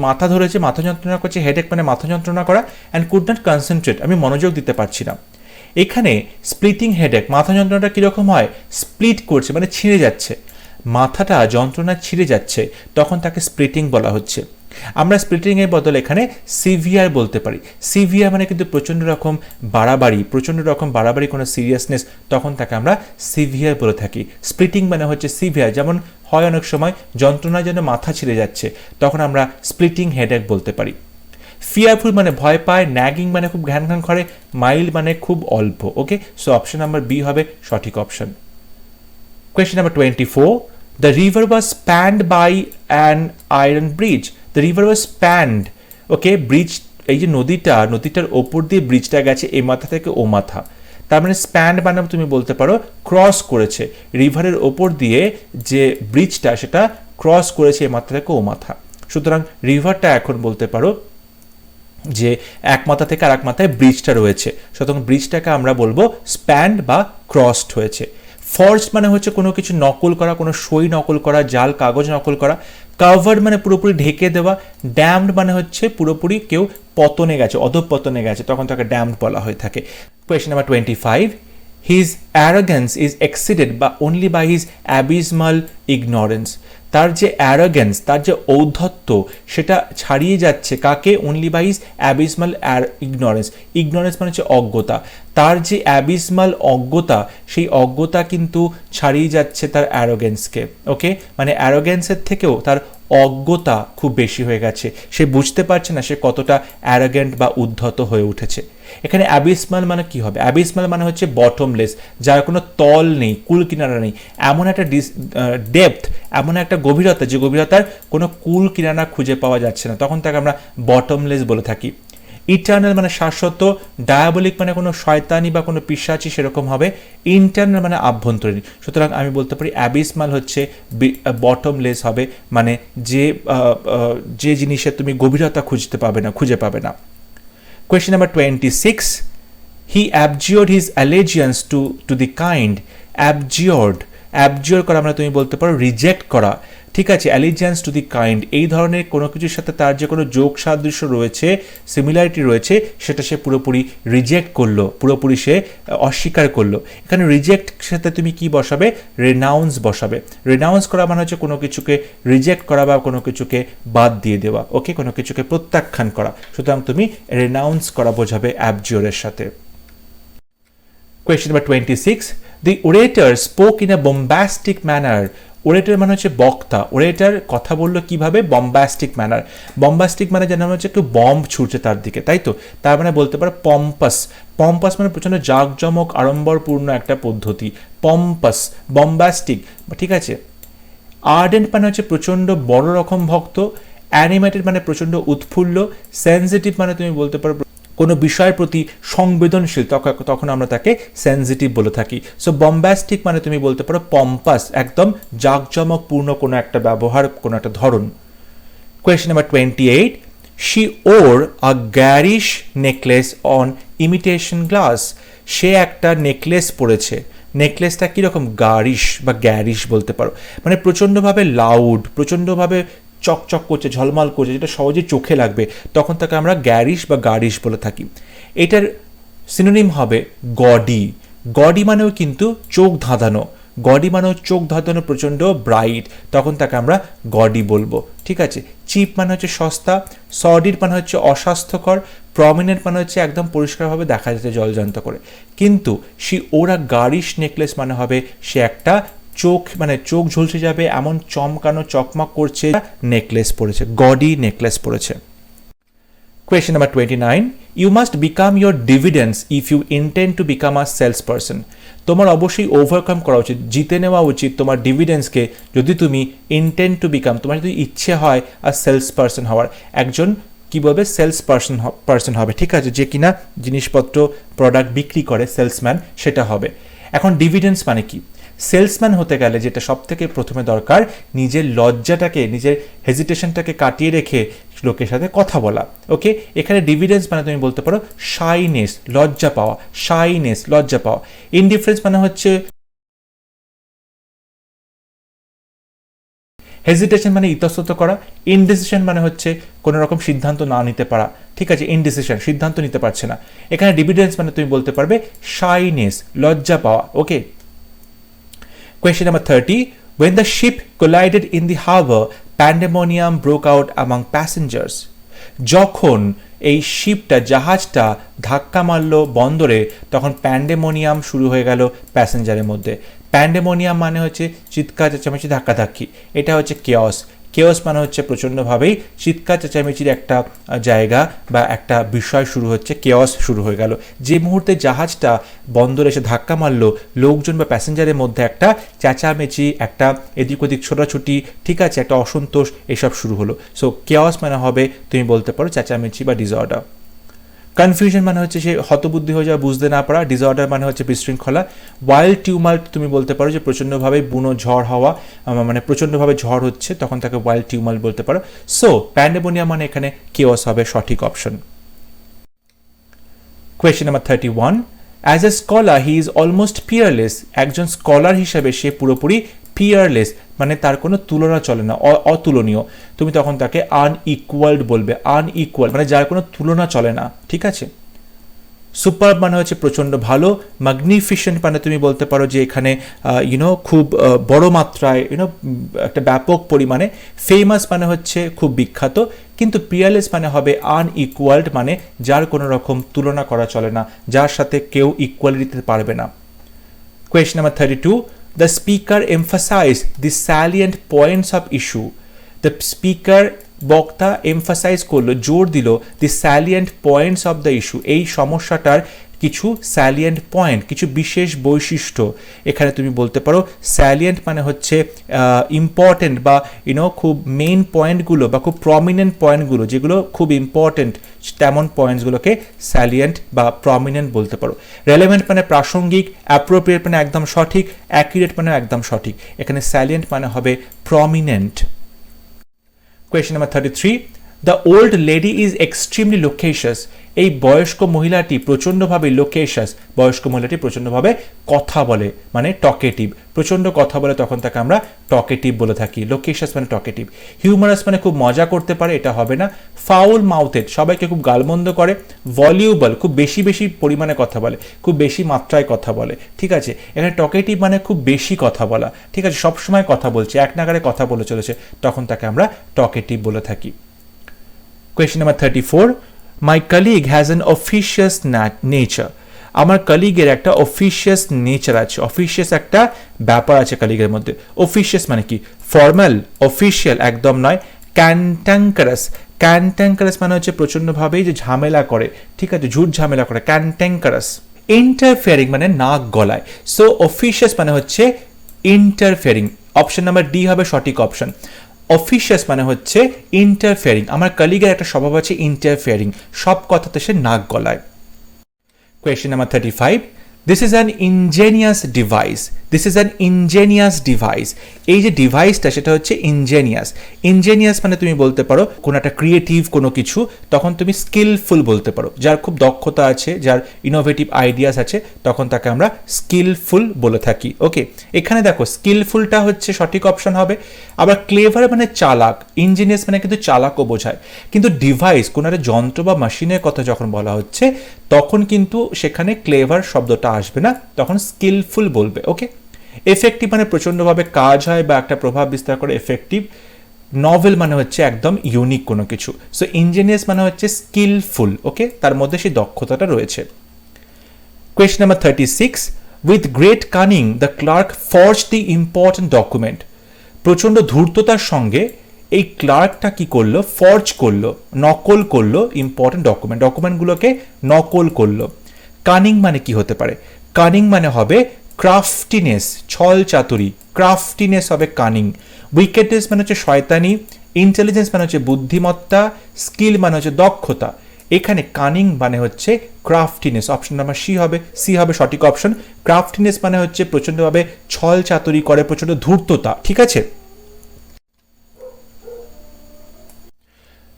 মাথা ধরেছে, মাথা যন্ত্রণা করছে, হেডেক মানে মাথা যন্ত্রণা করা, অ্যান্ড কুড নট কনসেন্ট্রেট আমি মনোযোগ দিতে পারছি না। এখানে স্প্লিটিং হেডেক, মাথা যন্ত্রণাটা কীরকম হয়? স্প্লিট করছে মানে ছিঁড়ে যাচ্ছে, মাথাটা যন্ত্রণা ছিঁড়ে যাচ্ছে, তখন তাকে স্প্লিটিং বলা হচ্ছে। আমরা স্প্লিটিং এর বদলে এখানে সিভিয়ার বলতে পারি। সিভিয়ার মানে কিন্তু প্রচণ্ড রকম বাড়াবাড়ি কোনো সিরিয়াসনেস, তখন তাকে আমরা সিভিয়ার বলে থাকি। স্প্লিটিং মানে হচ্ছে সিভিয়ার, যেমন হয় অনেক সময় যন্ত্রণায় যেন মাথা ছিঁড়ে যাচ্ছে, তখন আমরা স্প্লিটিং হেডেক বলতে পারি। ফিয়ারফুল মানে ভয় পায়, ন্যাগিং মানে খুব ঘ্যান ঘ্যান করে, মাইল্ড মানে খুব অল্প। ওকে, সো অপশন নাম্বার বি হবে সঠিক option. Question number 24. The river was spanned by an iron bridge. The river was spanned. Okay, bridge, এই যে নদীটার ওপর দিয়ে ব্রিজটা গেছে এই মাথা থেকে ও মাথা, তার মানে স্প্যান্ড মানে তুমি বলতে পারো ক্রস করেছে, রিভারের ওপর দিয়ে যে ব্রিজটা সেটা ক্রস করেছে এই মাথা থেকে ও মাথা। সুতরাং রিভারটা এখন বলতে পারো যে এক মাথা থেকে আর এক মাথায় ব্রিজটা রয়েছে, সুতরাং ব্রিজটাকে আমরা বলবো স্প্যান্ড বা ক্রসড হয়েছে। ফর্জড মানে হচ্ছে কোনো কিছু নকল করা, কোনো সই নকল করা, জাল কাগজ নকল করা। কাভার্ড মানে পুরোপুরি ঢেকে দেওয়া। ড্যামড মানে হচ্ছে পুরোপুরি কেউ পতনে গেছে, অধঃপতনে গেছে, তখন তাকে ড্যামড বলা হয়ে থাকে। Question number 25. His arrogance is exceeded only by his abysmal ignorance. তার যে অ্যারোগেন্স, তার যে ঔদ্ধত্য, সেটা ছাড়িয়ে যাচ্ছে কাকে? Only by his abysmal ignorance. Ignorance মানে হচ্ছে অজ্ঞতা। তার যে অ্যাবিসমাল অজ্ঞতা, সেই অজ্ঞতা কিন্তু ছাড়িয়ে যাচ্ছে তার অ্যারোগেন্সকে। ওকে, মানে অ্যারোগেন্সের থেকেও তার অজ্ঞতা খুব বেশি হয়ে গেছে, সে বুঝতে পারছে না সে কতটা অ্যারোগেন্ট বা উদ্ধত হয়ে উঠেছে। এখানে অ্যাবিসমাল মানে কি হবে? অ্যাবিসমাল মানে হচ্ছে বটমলেস, যার কোনো তল নেই, কুল কিনারা নেই, এমন একটা ডেপথ, এমন একটা গভীরতা যে গভীরতার কোনো কুল কিনারা খুঁজে পাওয়া যাচ্ছে না, তখন তাকে আমরা বটমলেস বলে থাকি। ইটার্নাল মানে শাশ্বত, ডায়াবলিক মানে কোনো শয়তানি বা কোনো পিশাচি সেরকম হবে, ইন্টারনাল মানে আভ্যন্তরীণ। সুতরাং আমি বলতে পারি অ্যাবিসমাল হচ্ছে বটমলেস হবে, মানে যে জিনিসের তুমি গভীরতা খুঁজে পাবে না। Question number 26. He abjured his allegiance to the kind. Abjure করা মানে তুমি বলতে পারো রিজেক্ট করা, ঠিক আছে। অ্যালিজিয়েন্স টু দি কাইন্ড, এই ধরনের কোনো কিছুর সাথে তার যে কোনো যোগ সাদৃশ্য রয়েছে, সিমিলারিটি রয়েছে, সেটা সে পুরোপুরি রিজেক্ট করলো, পুরোপুরি সে অস্বীকার করলো। এখানে রিজেক্ট সাথে তুমি কি বসাবে? রেনাউন্স বসাবে। রেনাউন্স করা মানে হচ্ছে কোনো কিছুকে রিজেক্ট করা বা কোনো কিছুকে বাদ দিয়ে দেওয়া। ওকে, কোনো কিছুকে প্রত্যাখ্যান করা, সুতরাং তুমি রেনাউন্স করা বোঝাবে অ্যাবজিওরের সাথে। Question number 26. The orator spoke in a bombastic manner. Orator মানে হচ্ছে বক্তা। ওরেটার কথা বললো কিভাবে? বম্বাস্টিক ম্যানার। বম্বাস্টিক মানে যেন হচ্ছে একটু বম্ব ছুটছে তার দিকে, তাই তো? তার মানে বলতে পারো পম্পাস। পম্পাস মানে প্রচণ্ড জাঁকজমক আড়ম্বরপূর্ণ একটা পদ্ধতি। পম্পাস, বম্বাস্টিক, ঠিক আছে। আর্ডেন্ট মানে হচ্ছে প্রচণ্ড বড় রকম ভক্ত। অ্যানিমেটেড মানে প্রচণ্ড উৎফুল্ল। সেন্সিটিভ মানে তুমি বলতে পারো কোনো বিষয়ের প্রতি সংবেদনশীল, তখন আমরা তাকে সেন্সিটিভ বলে থাকি। সো বম্বাস্টিক মানে তুমি বলতে পারো পম্পাস, একদম জাঁকজমকপূর্ণ কোনো একটা ব্যবহার, কোনো একটা ধরন। Question number 28. She wore a garish necklace on imitation glass. সে একটা নেকলেস পরেছে। নেকলেসটা কীরকম? গারিশ বা গ্যারিশ বলতে পারো, মানে প্রচণ্ডভাবে লাউড, প্রচণ্ডভাবে চকচক করছে, ঝলমাল করছে, যেটা সহজে চোখে লাগবে, তখন তাকে আমরা গ্যারিশ বা গারিশ বলে থাকি। এটার সিনোনিম হবে গডি। গডি মানেও কিন্তু চোখ ধাঁধানো, গডি মানেও চোখ ধাঁধানো, প্রচণ্ড ব্রাইট, তখন তাকে আমরা গডি বলবো, ঠিক আছে। চিপ মানে হচ্ছে সস্তা। সডিড মানে হচ্ছে অস্বাস্থ্যকর। প্রমিনেন্ট মানে হচ্ছে একদম পরিষ্কারভাবে দেখা যাচ্ছে জলজান্ত করে। কিন্তু ওরা গারিশ নেকলেস মানে হবে সে একটা চোখ, মানে চোখ ঝলসে যাবে এমন চমকানো চকমক করছে নেকলেস পরেছে, গডি নেকলেস পরেছে। Question number 29. You must become your dividends if you intend to become a salesperson. তোমার অবশ্যই ওভারকাম করা উচিত, জিতে নেওয়া উচিত তোমার ডিভিডেন্সকে, যদি তুমি ইন্টেন্ড টু বিকাম, তোমার যদি ইচ্ছে হয় আর সেলস পার্সন হওয়ার, একজন কি বলবে? সেলস পার্সন হবে, ঠিক আছে, যে কিনা জিনিসপত্র প্রোডাক্ট বিক্রি করে, সেলসম্যান সেটা হবে। এখন ডিভিডেন্স মানে কি? সেলসম্যান হতে গেলে যেটা সব থেকে প্রথমে দরকার, নিজের লজ্জাটাকে, নিজের হেজিটেশনটাকে কাটিয়ে রেখে লোকের সাথে কথা বলা। ওকে, এখানে ডিভিডেন্স মানে তুমি বলতে পারো শাইনেস, লজ্জা পাওয়া, শাইনেস, লজ্জা পাওয়া। ইনডিফারেন্স মানে হচ্ছে হেজিটেশন মানে ইতস্তত করা। ইনডিসিশন মানে হচ্ছে কোনো রকম সিদ্ধান্ত না নিতে পারা, ঠিক আছে। ইনডিসিশন, সিদ্ধান্ত নিতে পারছে না। এখানে ডিভিডেন্স মানে তুমি বলতে পারবে শাইনেস, লজ্জা পাওয়া। ওকে। Question number 30. When the ship collided in the harbor, pandemonium broke out among passengers. যখন এই শিপটা জাহাজটা ধাক্কা মারল বন্দরে, তখন প্যান্ডেমোনিয়াম শুরু হয়ে গেল প্যাসেঞ্জারের মধ্যে। প্যান্ডেমোনিয়াম মানে হচ্ছে চিৎকার চেঁচামেচি ধাক্কাধাক্কি, এটা হচ্ছে কেয়স। কেয়স মানে হচ্ছে প্রচণ্ডভাবেই চিৎকার চেঁচামেচির একটা জায়গা বা একটা বিষয় শুরু হচ্ছে, কেয়স শুরু হয়ে গেল। যে মুহূর্তে জাহাজটা বন্দরে এসে ধাক্কা মারলো, লোকজন বা প্যাসেঞ্জারের মধ্যে একটা চেঁচামেচি, একটা এদিক ওদিক ছোটাছুটি, ঠিক আছে, একটা অসন্তোষ, এসব শুরু হলো। সো কেয়স মানে হবে, তুমি বলতে পারো, চেঁচামেচি বা ডিসঅর্ডার। কনফিউশন মানে হচ্ছে সে হতবুদ্ধি হয়ে যাওয়া, বুঝতে না পারা। ডিসঅর্ডার মানে হচ্ছে বিশৃঙ্খলা। ওয়াইল্ড টিউমাল্ট তুমি বলতে পারো যে প্রচণ্ডভাবে বুনো ঝড় হওয়া, মানে প্রচণ্ডভাবে ঝড় হচ্ছে, তখন তাকে ওয়াইল্ড টিউমাল্ট বলতে পারো। সো প্যান্ডেমোনিয়াম মানে এখানে কেওস হবে সঠিক option. Question number 31, as a scholar he is almost Peerless. একজন স্কলার হিসেবে সে পুরোপুরি পিয়ারলেস, মানে তার কোনো তুলনা চলে না, অতুলনীয়। তুমি তখন তাকে আনইকুয়ালড বলবে। আনইকুয়াল মানে যার কোনো তুলনা চলে না, ঠিক আছে। সুপার মানে হচ্ছে প্রচণ্ড ভালো। ম্যাগনিফিসেন্ট মানে তুমি বলতে পারো যে এখানে খুব বড় মাত্রায়, একটা ব্যাপক পরিমাণে। ফেমাস মানে হচ্ছে খুব বিখ্যাত। কিন্তু পিয়ারলেস মানে হবে আনইকুয়ালড, মানে যার কোনো রকম তুলনা করা চলে না, যার সাথে কেউ ইকুয়ালি দিতে পারবে না। Question number 32, the speaker emphasized the salient points of issue. The speaker, বক্তা, এমফাসাইজ করলো, জোর দিল, the salient points of the issue, এই সমস্যাটার কিছু স্যালিয়েন্ট পয়েন্ট, কিছু বিশেষ বৈশিষ্ট্য। এখানে তুমি বলতে পারো স্যালিয়েন্ট মানে হচ্ছে ইম্পর্টেন্ট বা খুব মেইন পয়েন্টগুলো বা খুব প্রমিনেন্ট পয়েন্টগুলো, যেগুলো খুব ইম্পর্টেন্ট, তেমন পয়েন্টসগুলোকে স্যালিয়েন্ট বা প্রমিনেন্ট বলতে পারো। রেলেভেন্ট মানে প্রাসঙ্গিক, অ্যাপ্রোপ্রিয়েট মানে একদম সঠিক, অ্যাকুরেট মানে একদম সঠিক। এখানে স্যালিয়েন্ট মানে হবে prominent. Question number 33, the old lady is extremely loquacious. এই বয়স্ক মহিলাটি প্রচণ্ডভাবে লোকেশাস, বয়স্ক মহিলাটি প্রচণ্ডভাবে কথা বলে, মানে টকেটিভ, প্রচণ্ড কথা বলে, তখন তাকে আমরা টকেটিভ বলে থাকি। লোকেশাস মানে টকেটিভ। হিউমারাস মানে খুব মজা করতে পারে, এটা হবে না। ফাউল মাউথেড, সবাইকে খুব গালমন্দ করে। ভলিউবল, খুব বেশি বেশি পরিমাণে কথা বলে, খুব বেশি মাত্রায় কথা বলে, ঠিক আছে। এখানে টকেটিভ মানে খুব বেশি কথা বলা, ঠিক আছে, সবসময় কথা বলছে, এক নাগারে কথা বলে চলেছে, তখন তাকে আমরা টকেটিভ বলে থাকি। Question number 34, my colleague has an officious nature. আমার কলিগের একটা অফিশিয়াস নেচার আছে, অফিশিয়াস একটা ব্যাপার আছে কলিগের মধ্যে। অফিশিয়াস মানে কি? ফর্মাল, অফিশিয়াল একদম নয়। ক্যান্টাঙ্কারাস, ক্যান্টাঙ্কারাস মানে হচ্ছে প্রচণ্ডভাবেই যে ঝামেলা করে, ঠিক আছে, ঝুট ঝামেলা করে, ক্যান্টাঙ্কারাস। ইন্টারফেয়ারিং মানে নাক গলায়। সো অফিশিয়াস মানে হচ্ছে ইন্টারফেয়ারিং। অপশন নাম্বার ডি হবে সঠিক অপশন। অফিশিয়াস মানে হচ্ছে ইন্টারফেয়ারিং। আমার কলিগের একটা স্বভাব আছে ইন্টারফেয়ারিং, সব কথাতে সে নাক গলায়। Question number 35, this is an ingenious device. This is an ingenious device. এই যে ডিভাইসটা সেটা হচ্ছে ইনজেনিয়াস। ইনজেনিয়াস মানে তুমি বলতে পারো কোনো একটা ক্রিয়েটিভ কোনো কিছু, তখন তুমি স্কিলফুল বলতে পারো। যার খুব দক্ষতা আছে, যার ইনোভেটিভ আইডিয়াস আছে, তখন তাকে আমরা স্কিলফুল বলে থাকি। ওকে, এখানে দেখো স্কিলফুলটা হচ্ছে সঠিক অপশন হবে। আবার ক্লেভার মানে চালাক, ইঞ্জিনিয়াস মানে কিন্তু চালাকও বোঝায়। কিন্তু ডিভাইস, কোনো একটা যন্ত্র বা মেশিনের কথা যখন বলা হচ্ছে, তখন কিন্তু সেখানে ক্লেভার শব্দটা আসবে না, তখন স্কিলফুল বলবে। ওকে, এফেক্টিভ মানে প্রচণ্ডভাবে কাজ হয় বা একটা প্রভাব বিস্তার করে, এফেক্টিভ। নভেল মানে হচ্ছে একদম ইউনিক কোনো কিছু। সো ইঞ্জিনিয়াস মানে হচ্ছে স্কিলফুল। ওকে, তার মধ্যে সেই দক্ষতাটা রয়েছে। Question number 36, with great cunning the clerk forge the important document. প্রচণ্ড ধূর্ততার সঙ্গে এই ক্লার্কটা কি করলো? ফর্জ করলো, নকল করলো ইম্পর্টেন্ট ডকুমেন্ট, ডকুমেন্টগুলোকে নকল করলো। কানিং মানে কি হতে পারে? কানিং মানে হবে ক্রাফটিনেস, ছল চাতুরি, ক্রাফটিনেস হবে কানিং। উইকেটনেস মানে হচ্ছে শয়তানি। ইন্টেলিজেন্স মানে হচ্ছে বুদ্ধিমত্তা। স্কিল মানে হচ্ছে দক্ষতা। এখানে কানিং মানে হচ্ছে ক্রাফটিনেস। অপশন নাম্বার সি হবে সঠিক অপশন। ক্রাফটিনেস মানে হচ্ছে প্রচণ্ডভাবে ছল চাতুরি করে, প্রচণ্ড ধূর্ততা, ঠিক আছে।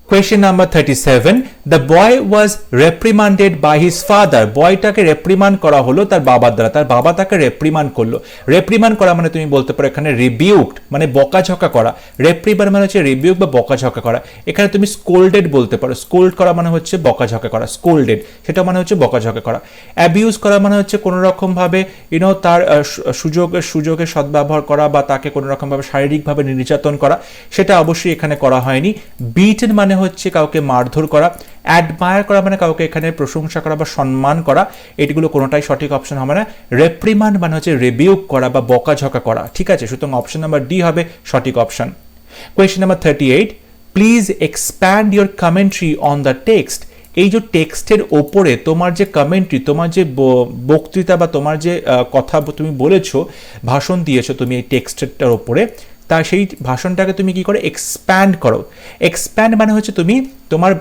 Question number 37. The boy was reprimanded by his father. বয়টাকে রেপ্রিমান্ড করা হলো তার বাবার দ্বারা, তার বাবা তাকে রেপ্রিমান্ড করলো। রেপ্রিমান্ড করা মানে তুমি বলতে পারো এখানে রিবিউকড মানে বকাঝকা করা। রেপ্রিমান্ড মানে হচ্ছে রিবিউক বা বকাঝকা করা। এখানে তুমি স্কোল্ডেড বলতে পারো। স্কোল্ড করা মানে হচ্ছে বকাঝকা করা, স্কোল্ডেড সেটা মানে হচ্ছে বকাঝকা করা। অ্যাবিউজ করা মানে হচ্ছে কোনো রকম ভাবে তার সুযোগের সদ্ব্যবহার করা বা তাকে কোনো রকম ভাবে শারীরিকভাবে নির্যাতন করা, সেটা অবশ্যই এখানে করা হয়নি। বিটেন মানে হচ্ছে কাউকে মারধর করা। অ্যাডমায়ার করা মানে কাউকে এখানে প্রশংসা করা বা সম্মান করা, এগুলো কোনোটাই সঠিক অপশন হবে না। রেপ্রিমান্ড মানে হচ্ছে রিবিউক করা বা বকাঝকা করা, ঠিক আছে? সুতরাং অপশন নাম্বার ডি হবে সঠিক option. Question number 38. Please expand your commentary on the text. এই যে টেক্সটের ওপরে তোমার যে কমেন্ট্রি, তোমার যে বক্তৃতা বা তোমার যে কথা তুমি বলেছো, ভাষণ দিয়েছো তুমি এই টেক্সটের ওপরে, তা সেই ভাষণটাকে তুমি কি করে এক্সপ্যান্ড করো। এক্সপ্যান্ড মানে হচ্ছে তুমি তোমার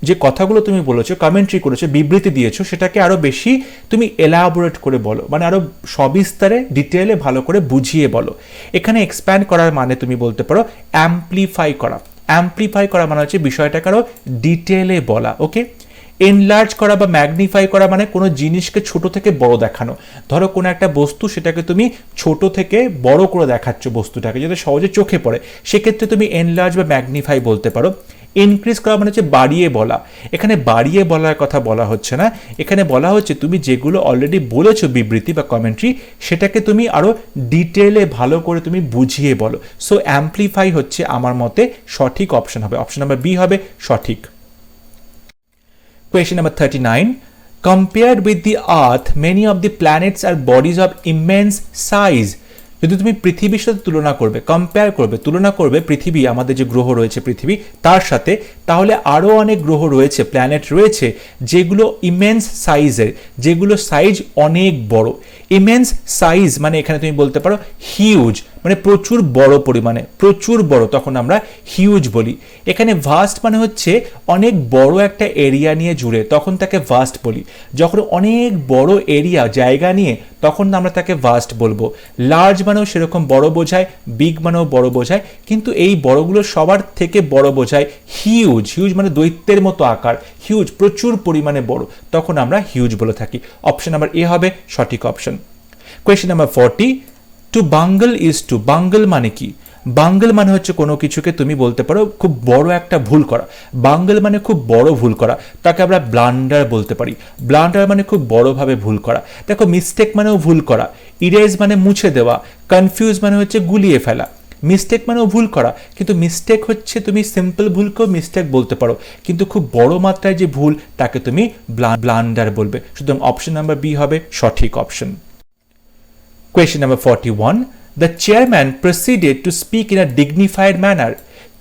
যে কথাগুলো তুমি বলেছো, কমেন্ট্রি করেছো, বিবৃতি দিয়েছো, সেটাকে আরো বেশি তুমি এলাবোরেট করে বলো, মানে আরো সবিস্তারে ডিটেলে ভালো করে বুঝিয়ে বলো। এখানে এক্সপ্যান্ড করার মানে তুমি বলতে পারো অ্যাম্প্লিফাই করা। অ্যাম্প্লিফাই করা মানে হচ্ছে বিষয়টাকে আরো ডিটেলে বলা। ওকে। এনলার্জ করা বা ম্যাগনিফাই করা মানে কোনো জিনিসকে ছোট থেকে বড় দেখানো। ধরো কোনো একটা বস্তু, সেটাকে তুমি ছোট থেকে বড় করে দেখাচ্ছ বস্তুটাকে, যাতে সহজে চোখে পড়ে, সেক্ষেত্রে তুমি এনলার্জ বা ম্যাগনিফাই বলতে পারো। ইনক্রিজ করা মানে হচ্ছে বাড়িয়ে বলা। এখানে বাড়িয়ে বলার কথা বলা হচ্ছে না, এখানে বলা হচ্ছে তুমি যেগুলো অলরেডি বলেছো বিবৃতি বা কমেন্ট্রি, সেটাকে তুমি আরো ডিটেলে ভালো করে তুমি বুঝিয়ে বলো। সো অ্যাম্প্লিফাই হচ্ছে আমার মতে সঠিক অপশন হবে, অপশন নাম্বার বি হবে সঠিক। Question number 39. Compared with the Earth, many of the planets are bodies of immense size. যদি তুমি পৃথিবীর সাথে তুলনা করবে, কম্পেয়ার করবে, তুলনা করবে পৃথিবী, আমাদের যে গ্রহ রয়েছে পৃথিবী, তার সাথে, তাহলে আরও অনেক গ্রহ রয়েছে, প্ল্যানেট রয়েছে, যেগুলো ইমেন্স সাইজের, যেগুলো সাইজ অনেক বড়। ইমেন্স সাইজ মানে এখানে তুমি বলতে পারো হিউজ, মানে প্রচুর বড় পরিমাণে, প্রচুর বড়, তখন আমরা হিউজ বলি। এখানে ভাস্ট মানে হচ্ছে অনেক বড় একটা এরিয়া নিয়ে জুড়ে, তখন তাকে ভাস্ট বলি। যখন অনেক বড় এরিয়া জায়গা নিয়ে, তখন আমরা তাকে ভাস্ট বলবো। লার্জ মানেও সেরকম বড় বোঝায়, বিগ মানেও বড় বোঝায়, কিন্তু এই বড়গুলো সবার থেকে বড় বোঝায় হিউজ। হিউজ মানে দৈত্যের মতো আকার, হিউজ প্রচুর পরিমাণে বড়, তখন আমরা হিউজ বলে থাকি। অপশন নাম্বার এ হবে সঠিক option. Question number 40. To bungle is to, bungle মানে কি? বাঙ্গল মানে হচ্ছে কোনো কিছুকে তুমি বলতে পারো খুব বড় একটা ভুল করা। বাঙ্গল মানে খুব বড় ভুল করা, তাকে আমরা ব্লান্ডার বলতে পারি। ব্লান্ডার মানে খুব বড়ভাবে ভুল করা। দেখো, মিস্টেক মানেও ভুল করা, ইরেজ মানে মুছে দেওয়া, কনফিউজ মানে হচ্ছে গুলিয়ে ফেলা। মিস্টেক মানেও ভুল করা, কিন্তু মিস্টেক হচ্ছে তুমি সিম্পল ভুলকেও মিস্টেক বলতে পারো, কিন্তু খুব বড় মাত্রায় যে ভুল, তাকে তুমি ব্লান্ডার বলবে। সুতরাং অপশন নাম্বার বি হবে সঠিক option. Question number 41. The chairman proceeded to speak in a dignified manner.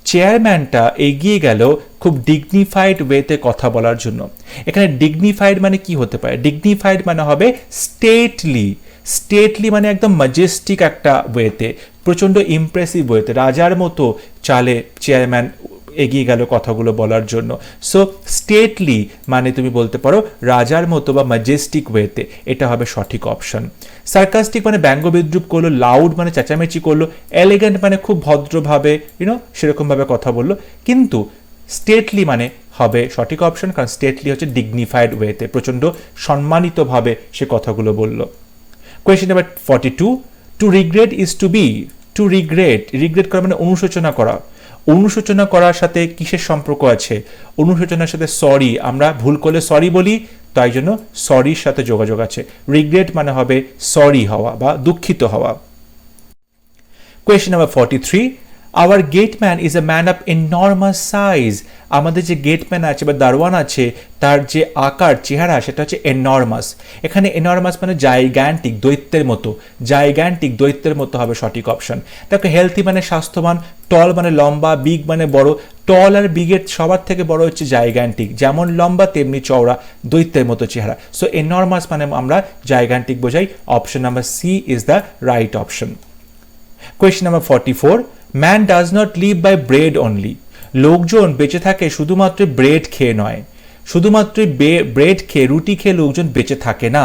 চেয়ারম্যানটা এগিয়ে গেল খুব ডিগনিফাইড ওয়েতে কথা বলার জন্য। এখানে ডিগনিফাইড মানে কি হতে পারে? ডিগনিফাইড মানে হবে স্টেটলি। স্টেটলি মানে একদম ম্যাজেস্টিক একটা ওয়েতে, প্রচণ্ড ইমপ্রেসিভ ওয়েতে, রাজার মতো চালে চেয়ারম্যান এগিয়ে গেল কথাগুলো বলার জন্য। সো স্টেটলি মানে তুমি বলতে পারো রাজার মতো বা ম্যাজেস্টিক ওয়েতে, এটা হবে সঠিক অপশন। সার্কাস্টিক মানে ব্যঙ্গ বিদ্রুপ করলো, লাউড মানে চেঁচামেচি করলো, এলিগেন্ট মানে খুব ভদ্রভাবে সেরকমভাবে কথা বললো, কিন্তু স্টেটলি মানে হবে সঠিক অপশন, কারণ স্টেটলি হচ্ছে ডিগনিফাইড ওয়েতে, প্রচণ্ড সম্মানিতভাবে সে কথাগুলো বলল। Question number 42. To regret is to be. To regret, regret করা মানে অনুশোচনা করা। অনুশোচনা করার সাথে কিসের সম্পর্ক আছে? অনুশোচনার সাথে সরি, আমরা ভুল করলে সরি বলি, তাই জন্য সরির সাথে যোগাযোগ আছে। রিগ্রেট মানে হবে সরি হওয়া বা দুঃখিত হওয়া। Question number 43. Our gateman is a man of enormous size. আমাদের যে গেটম্যান আছে বা দারোয়ান আছে, তার যে আকার, চেহারা, সেটা হচ্ছে এনর্মাস। এখানে এনর্মাস মানে জাইগ্যান্টিক, দৈত্যের মতো। জাইগ্যান্টিক, দৈত্যের মতো হবে সঠিক অপশন। দেখো, হেলথি মানে স্বাস্থ্যবান, টল মানে লম্বা, বিগ মানে বড়। টল আর বিগের সবার থেকে বড় হচ্ছে জাইগ্যান্টিক, যেমন লম্বা তেমনি চওড়া, দৈত্যের মতো চেহারা। সো এনর্মাস মানে আমরা জাইগ্যান্টিক বোঝাই। Option number C is the right option. Question number 44. Man does not live by bread only. লোকজন বেঁচে থাকে শুধুমাত্র ব্রেড খেয়ে নয়। শুধুমাত্র ব্রেড খেয়ে, রুটি খেয়ে লোকজন বেঁচে থাকে না।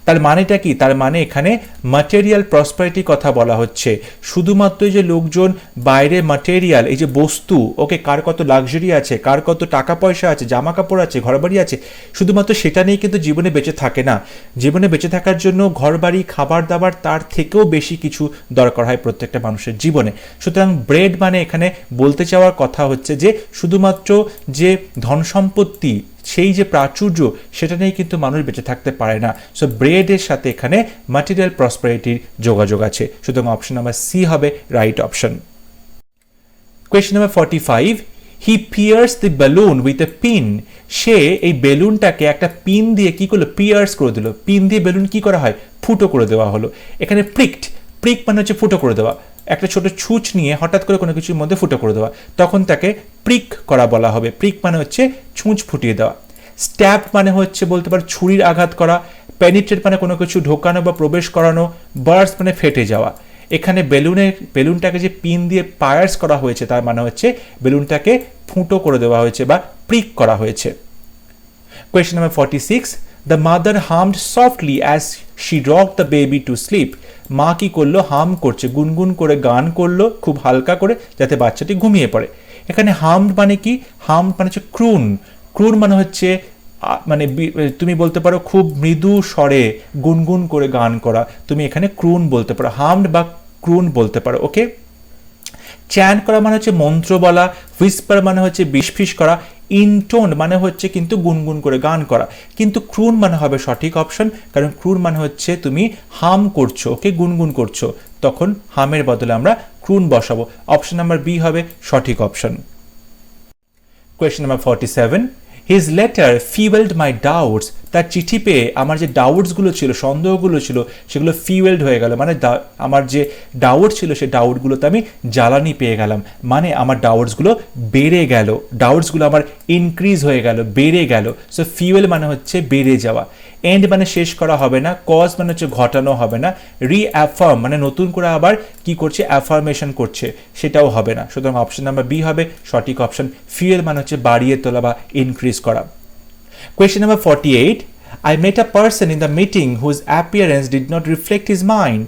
তার মানেটা কি? তার মানে এখানে ম্যাটেরিয়াল প্রসপারিটি কথা বলা হচ্ছে। শুধুমাত্র যে লোকজন বাইরে ম্যাটেরিয়াল, এই যে বস্তু, ওকে, কার কত লাক্সারি আছে, কার কত টাকা পয়সা আছে, জামা কাপড় আছে, ঘরবাড়ি আছে, শুধুমাত্র সেটা নিয়ে কিন্তু জীবনে বেঁচে থাকে না। জীবনে বেঁচে থাকার জন্য ঘরবাড়ি, খাবার দাবার, তার থেকেও বেশি কিছু দরকার হয় প্রত্যেকটা মানুষের জীবনে। সুতরাং ব্রেড মানে এখানে বলতে চাওয়ার কথা হচ্ছে যে শুধুমাত্র যে ধন সম্পত্তি, সেই যে প্রাচুর্য, সেটা নিয়ে কিন্তু মানুষ বেঁচে থাকতে পারে না। সো ব্রেডের সাথে এখানে ম্যাটেরিয়াল প্রসপারিটির যোগাযোগ আছে। সুতরাং অপশন নাম্বার সি হবে right option. Question number 45, he pierce the balloon with a pin. সে এই বেলুনটাকে একটা পিন দিয়ে কি করলো? পিয়ার্স করে দিল। পিন দিয়ে বেলুন কি করা হয়? ফুটো করে দেওয়া হলো। এখানে প্রিকড, প্রিক মানে হচ্ছে ফুটো করে দেওয়া। একটা ছোট ছুঁচ নিয়ে হঠাৎ করে কোনো কিছুর মধ্যে ফুটো করে দেওয়া, তখন তাকে প্রিক করা বলা হবে। প্রিক মানে হচ্ছে ছুঁচ ফুটিয়ে দেওয়া। স্ট্যাব মানে হচ্ছে বলতে পারো ছুরির আঘাত করা। পেনিট্রেট মানে কোনো কিছু ঢোকানো বা প্রবেশ করানো। বার্স্ট মানে ফেটে যাওয়া। এখানে বেলুনটাকে যে পিন দিয়ে পায়ার্স করা হয়েছে, তার মানে হচ্ছে বেলুনটাকে ফুটো করে দেওয়া হয়েছে বা প্রিক করা হয়েছে। Question number 46, the mother harmed softly as she rocked the baby to sleep. মা কি করলো? হার্ম করছে, গুনগুন করে গান করলো খুব হালকা করে, যাতে বাচ্চাটি ঘুমিয়ে পড়ে। এখানে হার্মড মানে কি? হার্মড মানে হচ্ছে ক্রুন। ক্রুন মানে হচ্ছে মানে তুমি বলতে পারো খুব মৃদু স্বরে গুনগুন করে গান করা, তুমি এখানে ক্রুন বলতে পারো, হার্মড বা ক্রুন বলতে পারো। ওকে, চ্যান্ট করা মানে হচ্ছে মন্ত্র বলা। হুইসপার মানে হচ্ছে বিস্ফিস করা। ইনটোন মানে হচ্ছে কিন্তু গুনগুন করে গান করা। কিন্তু ক্রুন মানে হবে সঠিক অপশন, কারণ ক্রুন মানে হচ্ছে তুমি হাম করছো, ওকে, গুনগুন করছো, তখন হামের বদলে আমরা ক্রুন বসাবো। অপশন নাম্বার বি হবে সঠিক option. Question number 47, his letter fuelled my doubts. তার চিঠি পেয়ে আমার যে ডাউটসগুলো ছিল, সন্দেহগুলো ছিল, সেগুলো ফিউয়েলড হয়ে গেল। মানে আমার যে ডাউট ছিল, সেই ডাউটগুলোতে আমি জ্বালানি পেয়ে গেলাম, মানে আমার ডাউটসগুলো বেড়ে গেল, ডাউটসগুলো আমার ইনক্রিজ হয়ে গেল, বেড়ে গেল। সো ফিউয়েল মানে হচ্ছে বেড়ে যাওয়া। এন্ড মানে শেষ করা হবে না। কজ মানে হচ্ছে ঘটানো হবে না। রিঅ্যাফার্ম মানে নতুন করে আবার কি করছে? অ্যাফার্মেশন করছে, সেটাও হবে না। সুতরাং অপশন নাম্বার বি হবে সঠিক অপশন। ফিউয়েল মানে হচ্ছে বাড়িয়ে তোলা বা ইনক্রিজ করা। Question number 48, I met a person in the meeting whose appearance did not reflect his mind.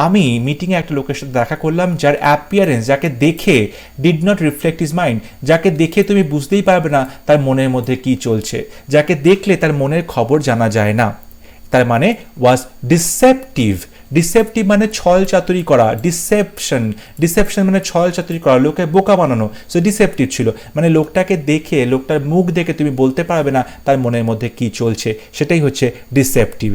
আমি মিটিংয়ে একটা লোকের সাথে দেখা করলাম যার অ্যাপিয়ারেন্স, যাকে দেখে did not reflect his mind, যাকে দেখে তুমি বুঝতেই পারবে না তার মনের মধ্যে কি চলছে, যাকে দেখলে তার মনের খবর জানা যায় না। তার মানে ওয়াজ ডিসেপটিভ। ডিসেপটিভ মানে ছল চাতুরি করা। ডিসেপশন মানে ছল চাতুরি করা, লোকে বোকা বানানো। সো ডিসেপটিভ ছিল, মানে লোকটাকে দেখে, লোকটার মুখ দেখে তুমি বলতে পারবে না তার মনের মধ্যে কি চলছে, সেটাই হচ্ছে ডিসেপটিভ।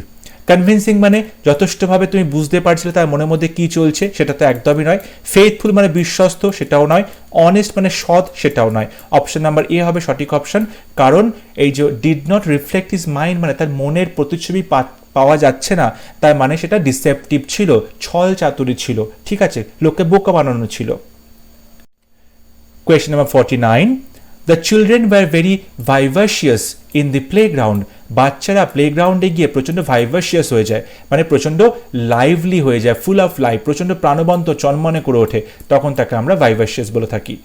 কনভিন্সিং মানে যথেষ্টভাবে তুমি বুঝতে পারছিলে তার মনের মধ্যে কি চলছে, সেটা তো একদমই নয়। ফেথফুল মানে বিশ্বস্ত, সেটাও নয়। অনেস্ট মানে সৎ, সেটাও নয়। অপশন নাম্বার এ হবে সঠিক অপশন, কারণ এই যে did not reflect his mind মানে তার মনের প্রতিচ্ছবি পাওয়া যাচ্ছে না, তার মানে সেটা ডিসেপটিভ ছিল, ছল চাতুরি ছিল, ঠিক আছে, লোককে বোকা বানানো ছিল। Question number 49, the children were very vivacious in the playground. বাচ্চারা প্লেগ্রাউন্ডে গিয়ে প্রচণ্ড ভাইভার্সিয়াস হয়ে যায়, মানে প্রচণ্ড লাইভলি হয়ে যায়, ফুল অফ লাইফ, প্রচণ্ড প্রাণবন্ত, চনমনে করে ওঠে, তখন তাকে আমরা ভাইভার্সিয়াস বলে থাকি।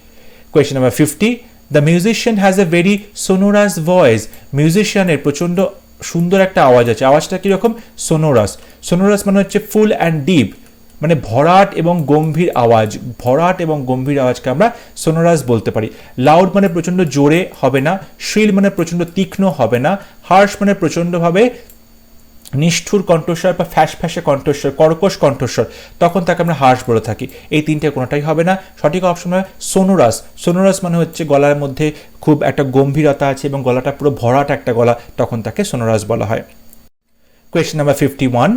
Question number 50, the musician has a very sonorous voice. মিউজিশিয়ানের প্রচণ্ড সুন্দর একটা আওয়াজ আছে। আওয়াজটা কীরকম? সোনোরাস। সোনোরাস মানে হচ্ছে ফুল অ্যান্ড ডিপ, মানে ভরাট এবং গম্ভীর আওয়াজ। ভরাট এবং গম্ভীর আওয়াজকে আমরা সোনোরাস বলতে পারি। লাউড মানে প্রচণ্ড জোরে হবে না। শ্রিল মানে প্রচণ্ড তীক্ষ্ণ হবে না। হার্শ মানে প্রচণ্ডভাবে নিষ্ঠুর কণ্ঠস্বর বা ফ্যাসে কণ্ঠস্বর, কর্কশ কণ্ঠস্বর, তখন তাকে আমরা হার্শ বলে থাকি। এই তিনটে কোনোটাই হবে না। সঠিক অপশন হয় সোনোরাস। সোনোরাস মানে হচ্ছে গলার মধ্যে খুব একটা গম্ভীরতা আছে এবং গলাটা পুরো ভরাট একটা গলা, তখন তাকে সোনোরাস বলা হয়। Question number 51,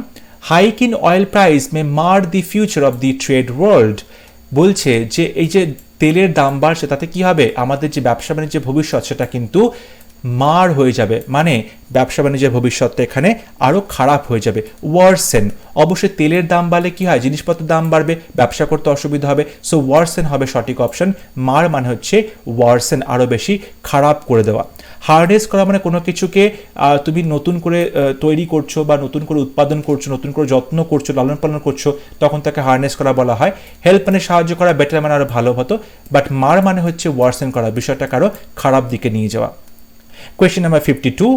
hike in oil price may mar the future of the trade world. বলছে যে এই যে তেলের দাম বাড়ছে, তাতে কি হবে? আমাদের যে ব্যবসা বাণিজ্যের ভবিষ্যৎ, সেটা কিন্তু মার হয়ে যাবে, মানে ব্যবসা বাণিজ্যের ভবিষ্যৎটা এখানে আরও খারাপ হয়ে যাবে, ওয়ার্সেন। অবশ্যই তেলের দাম বাড়লে কি হয়? জিনিসপত্রের দাম বাড়বে, ব্যবসা করতে অসুবিধা হবে। সো ওয়ার্সেন হবে সঠিক অপশন। মার মানে হচ্ছে ওয়ার্সেন, আরও বেশি খারাপ করে দেওয়া। হার্নেস করা মানে কোনো কিছুকে তুমি নতুন করে তৈরি করছো বা নতুন করে উৎপাদন করছো, নতুন করে যত্ন করছো, লালন পালন করছো, তখন তাকে হার্নেস করা বলা হয়। হেল্প মানে সাহায্য করা, বেটার মানে আরও ভালো হতো। বাট মার মানে হচ্ছে ওয়ার্সেন করা, বিষয়টাকে আরও খারাপ দিকে নিয়ে যাওয়া। Question number 52,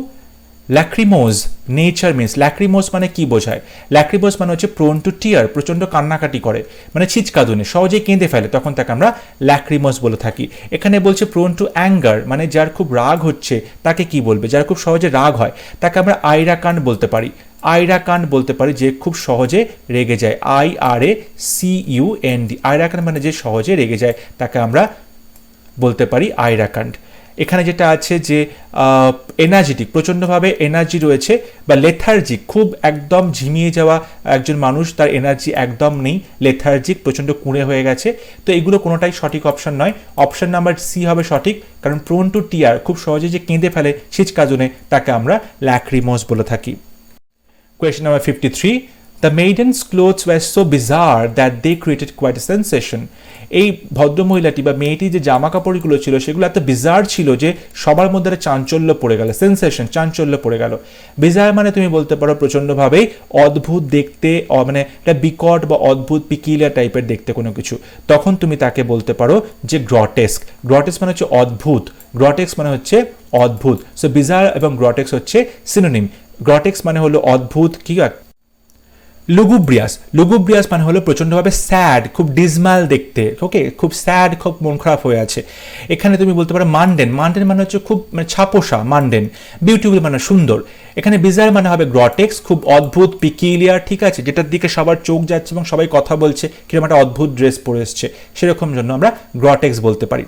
ল্যাক্রিমোজ নেচার মিনস ল্যাক্রিমোজ মানে কি বোঝায়? ল্যাক্রিমোজ মানে হচ্ছে প্রোন টু টিয়ার, প্রচণ্ড কান্নাকাটি করে, মানে ছিচকাদুনে সহজেই কেঁদে ফেলে, তখন তাকে আমরা ল্যাক্রিমোজ বলে থাকি। এখানে বলছে প্রোন টু অ্যাঙ্গার, মানে যার খুব রাগ হচ্ছে তাকে কি বলবে? যার খুব সহজে রাগ হয় তাকে আমরা আইরাকান্ড বলতে পারি। আইরাকান্ড বলতে পারি যে খুব সহজে রেগে যায়, IRACUND। আইরাকান্ড মানে যে সহজে রেগে যায় তাকে আমরা বলতে পারি আইরাকান্ড। এখানে যেটা আছে যে এনার্জেটিক, প্রচণ্ডভাবে এনার্জি রয়েছে, বা লেথার্জিক, খুব একদম ঝিমিয়ে যাওয়া একজন মানুষ, তার এনার্জি একদম নেই, লেথার্জিক, প্রচণ্ড কুঁড়ে হয়ে গেছে। তো এগুলো কোনোটাই সঠিক অপশন নয়, অপশন নাম্বার সি হবে সঠিক, কারণ প্রোন টু টিয়ার, খুব সহজে যে কেঁদে ফেলে ছিচকাজনে, তাকে আমরা ল্যাক্রিমোজ বলে থাকি। Question number 53. The maiden's clothes were so bizarre that they created quite a sensation. এই ভদ্রমহিলাটি বা মেয়েটি যে জামা কাপড়গুলো ছিল সেগুলো এত বিজার ছিল যে সবার মধ্যে একটা চাঞ্চল্য পড়ে গেল, সেন্সেশন, চাঞ্চল্য পড়ে গেল। বিজার মানে তুমি বলতে পারো প্রচণ্ডভাবে অদ্ভুত দেখতে, মানে একটা বিকট বা অদ্ভুত পিকিলিয়ার টাইপের দেখতে কোনো কিছু, তখন তুমি তাকে বলতে পারো যে গ্রটেস্ক। গ্রটেস্ক মানে হচ্ছে অদ্ভুত, গ্রটেস্ক মানে হচ্ছে অদ্ভুত। সো বিজার এবং গ্রটেস্ক হচ্ছে সিনোনিম। গ্রটেক্স মানে হলো অদ্ভুত, কি লুগুব্রিয়াস, লুগুব্রিয়াস মানে হলো প্রচণ্ডভাবে স্যাড, খুব ডিসমাল দেখতে, ওকে, খুব স্যাড, খুব মন খারাপ হয়ে আছে। এখানে তুমি বলতে পারো মান্ডেন, মান্ডেন মানে হচ্ছে খুব মানে ছাপোষা, মান্ডেন। বিউটিফুল মানে সুন্দর। এখানে বিজার মানে হবে গ্রটেক্স, খুব অদ্ভুত, পিকিলিয়ার, ঠিক আছে, যেটার দিকে সবার চোখ যাচ্ছে এবং সবাই কথা বলছে, কিরকম একটা অদ্ভুত ড্রেস পরে এসছে, সেরকম জন্য আমরা গ্রটেক্স বলতে পারি।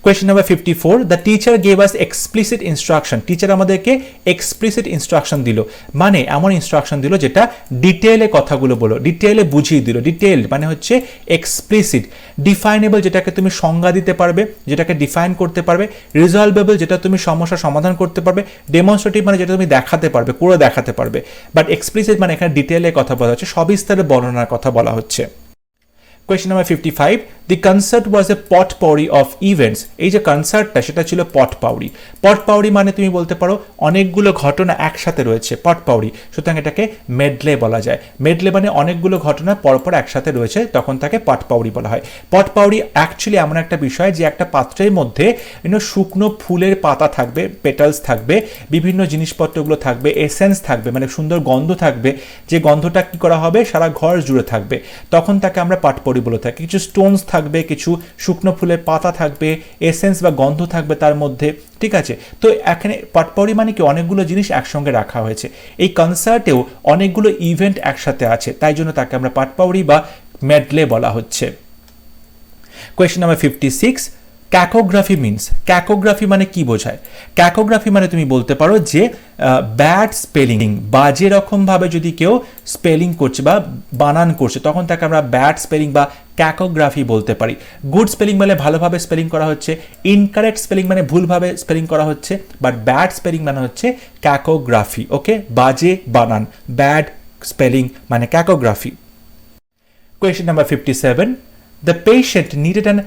Question number 54. The teacher gave us explicit instruction. Teacher আমাদেরকে explicit instruction দিল, মানে এমন ইনস্ট্রাকশন দিল যেটা ডিটেইলে কথাগুলো বলো, ডিটেইলে বুঝিয়ে দিল। ডিটেইলড মানে হচ্ছে এক্সপ্লিসিট। ডিফাইনেবল যেটাকে তুমি সংজ্ঞা দিতে পারবে, যেটাকে ডিফাইন করতে পারবে। রিজলভেবল যেটা তুমি সমস্যা সমাধান করতে পারবে। ডেমনস্ট্রেটিভ মানে যেটা তুমি দেখাতে পারবে, করে দেখাতে পারবে। বাট এক্সপ্লিসিট মানে এখানে ডিটেইলে কথা বলা হচ্ছে, সবিস্তারে বর্ণনার কথা বলা হচ্ছে। Question number 55. The concert was a potpourri of events. এই যে কনসার্টটা সেটা ছিল পটপাউরি। পটপাউরি মানে তুমি বলতে পারো অনেকগুলো ঘটনা একসাথে রয়েছে, পটপাউরি, সুতরাং এটাকে মেডলে বলা যায়। মেডলে মানে অনেকগুলো ঘটনা পরপর একসাথে রয়েছে, তখন তাকে পটপাউরি বলা হয়। পটপাউরি অ্যাকচুয়ালি এমন একটা বিষয় যে একটা পাত্রের মধ্যে শুকনো ফুলের পাতা থাকবে, পেটালস থাকবে, বিভিন্ন জিনিসপত্রগুলো থাকবে, এসেন্স থাকবে, মানে সুন্দর গন্ধ থাকবে, যে গন্ধটা কি করা হবে সারা ঘর জুড়ে থাকবে, তখন তাকে আমরা পটপাউরি বলে থাকি। কিছু স্টোনস থাকবে, কিছু শুকনো ফুলের পাতা থাকবে, এসেন্স বা গন্ধ থাকবে তার মধ্যে, ঠিক আছে। তো এখানে পটপাউরি মানে কি অনেকগুলো জিনিস একসঙ্গে রাখা হয়েছে। এই কনসার্টেও অনেকগুলো ইভেন্ট একসাথে আছে, তাই জন্য তাকে আমরা পটপাউরি বা মেডলে বলা হচ্ছে। Question number 56. ক্যাকোগ্রাফি মিনস, ক্যাকোগ্রাফি মানে কি বোঝায়? ক্যাকোগ্রাফি মানে তুমি বলতে পারো যে ব্যাড স্পেলিং, বাজে রকমভাবে যদি কেউ স্পেলিং করছে বা বানান করছে, তখন তাকে আমরা ব্যাড স্পেলিং বা ক্যাকোগ্রাফি বলতে পারি। গুড স্পেলিং মানে ভালোভাবে স্পেলিং করা হচ্ছে, ইনকারেক্ট স্পেলিং মানে ভুলভাবে স্পেলিং করা হচ্ছে, বাট ব্যাড স্পেলিং মানে হচ্ছে ক্যাকোগ্রাফি, ওকে, বাজে বানান, ব্যাড স্পেলিং মানে cacography. Question number 57. The patient needed an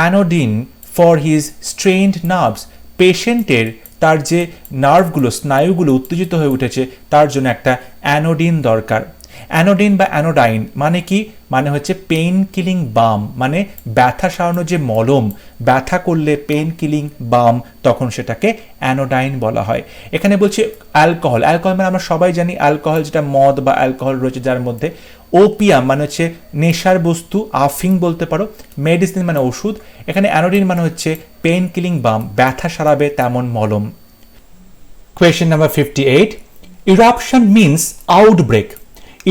anodyne for his strained nerves. পেশেন্টের তার যে নার্ভগুলো, স্নায়ুগুলো উত্তেজিত হয়ে উঠেছে, তার জন্য একটা অ্যানোডিন দরকার। অ্যানোডিন বা অ্যানোডাইন মানে কি? মানে হচ্ছে পেইন কিলিং বাম, মানে ব্যথা সারানোর যে মলম, ব্যথা করলে পেইন কিলিং বাম, তখন সেটাকে অ্যানোডাইন বলা হয়। এখানে বলছে অ্যালকোহল, অ্যালকোহল মানে আমরা সবাই জানি অ্যালকোহল যেটা মদ বা অ্যালকোহল রয়েছে যার মধ্যে। ওপিয়াম মানে হচ্ছে নেশার বস্তু, আফিং বলতে পারো। মেডিসিন মানে ওষুধ। এখানে অ্যানোডিন মানে হচ্ছে পেইন কিলিং বাম, ব্যথা সারাবে তেমন মলম। Question number 58. Eruption means outbreak.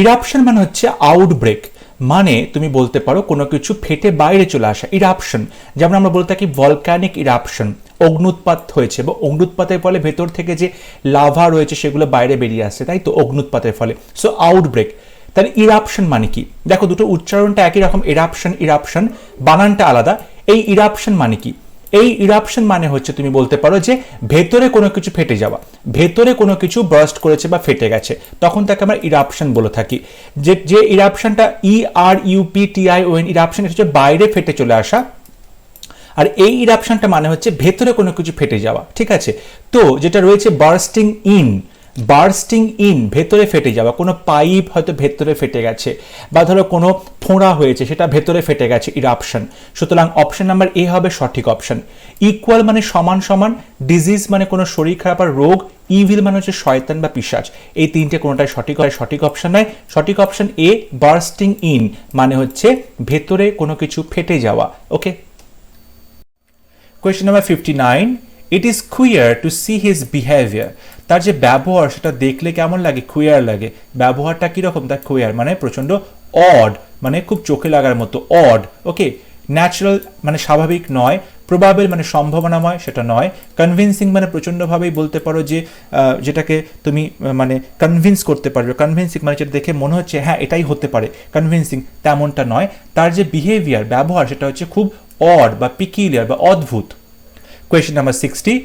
Eruption মানে হচ্ছে আউটব্রেক, মানে তুমি বলতে পারো কোনো কিছু ফেটে বাইরে চলে আসা, ইরাপশন। যেমন আমরা বলতে থাকি ভলক্যানিক ইরাপশন, অগ্নুৎপাত হয়েছে, বা অগ্নুৎপাতের ফলে ভেতর থেকে যে লাভা রয়েছে সেগুলো বাইরে বেরিয়ে আসছে, তাই তো, অগ্নুৎপাতের ফলে। So outbreak. তাহলে ইরাপশন মানে কি? দেখো দুটো উচ্চারণটা একই রকম, ইরাপশন ইরাপশন, বানানটা আলাদা। এই ইরাপশন মানে কি? এই ইরাপশন মানে হচ্ছে তুমি বলতে পারো যে ভেতরে কোনো কিছু ফেটে যাওয়া, ভেতরে কোনো কিছু বার্স্ট করেছে বা ফেটে গেছে, তখন তাকে আমরা ইরাপশন বলে থাকি। যে ইরাপশনটা ERUPTION, ইরাপশন হচ্ছে বাইরে ফেটে চলে আসা, আর এই ইরাপশনটা মানে হচ্ছে ভেতরে কোনো কিছু ফেটে যাওয়া, ঠিক আছে। তো যেটা রয়েছে বার্স্টিং ইন, বার্স্টিং ইন ভেতরে ফেটে যাওয়া, কোনো পাইপ হয়তো ভেতরে ফেটে গেছে, বা ধরো কোনো ফোঁড়া হয়েছে সেটা ভেতরে ফেটে গেছে, ইরাপশন। সুতরাং অপশন নাম্বার এ হবে সঠিক অপশন। ইকুয়াল মানে সমান সমান, ডিজিজ মানে কোনো শরীর খারাপ আর রোগ, ইভিল মানে হচ্ছে শয়তান বা পিশাচ। এই তিনটে কোনোটাই সঠিক অপশন নয়। সঠিক অপশন এ, বার্স্টিং ইন মানে হচ্ছে ভেতরে কোনো কিছু ফেটে যাওয়া। Okay, question number 59, it is queer to see his behaviour. তার যে ব্যবহার সেটা দেখলে কেমন লাগে? কুইয়ার লাগে। ব্যবহারটা কিরকম? তার কুইয়ার মানে প্রচন্ড অড, মানে খুব চোখে লাগার মতো, অড। ওকে, ন্যাচারাল মানে স্বাভাবিক নয়, প্রবাবল মানে সম্ভাবনাময়, সেটা নয়, কনভিন্সিং মানে প্রচণ্ডভাবেই বলতে পারো যে যেটাকে তুমি মানে কনভিন্স করতে পারবে, কনভিন্সিং মানে যেটা দেখে মনে হচ্ছে হ্যাঁ এটাই হতে পারে, কনভিন্সিং তেমনটা নয়। তার যে বিহেভিয়ার, ব্যবহার, সেটা হচ্ছে খুব অড বা পিকিউলিয়ার বা অদ্ভুত। Question number 60,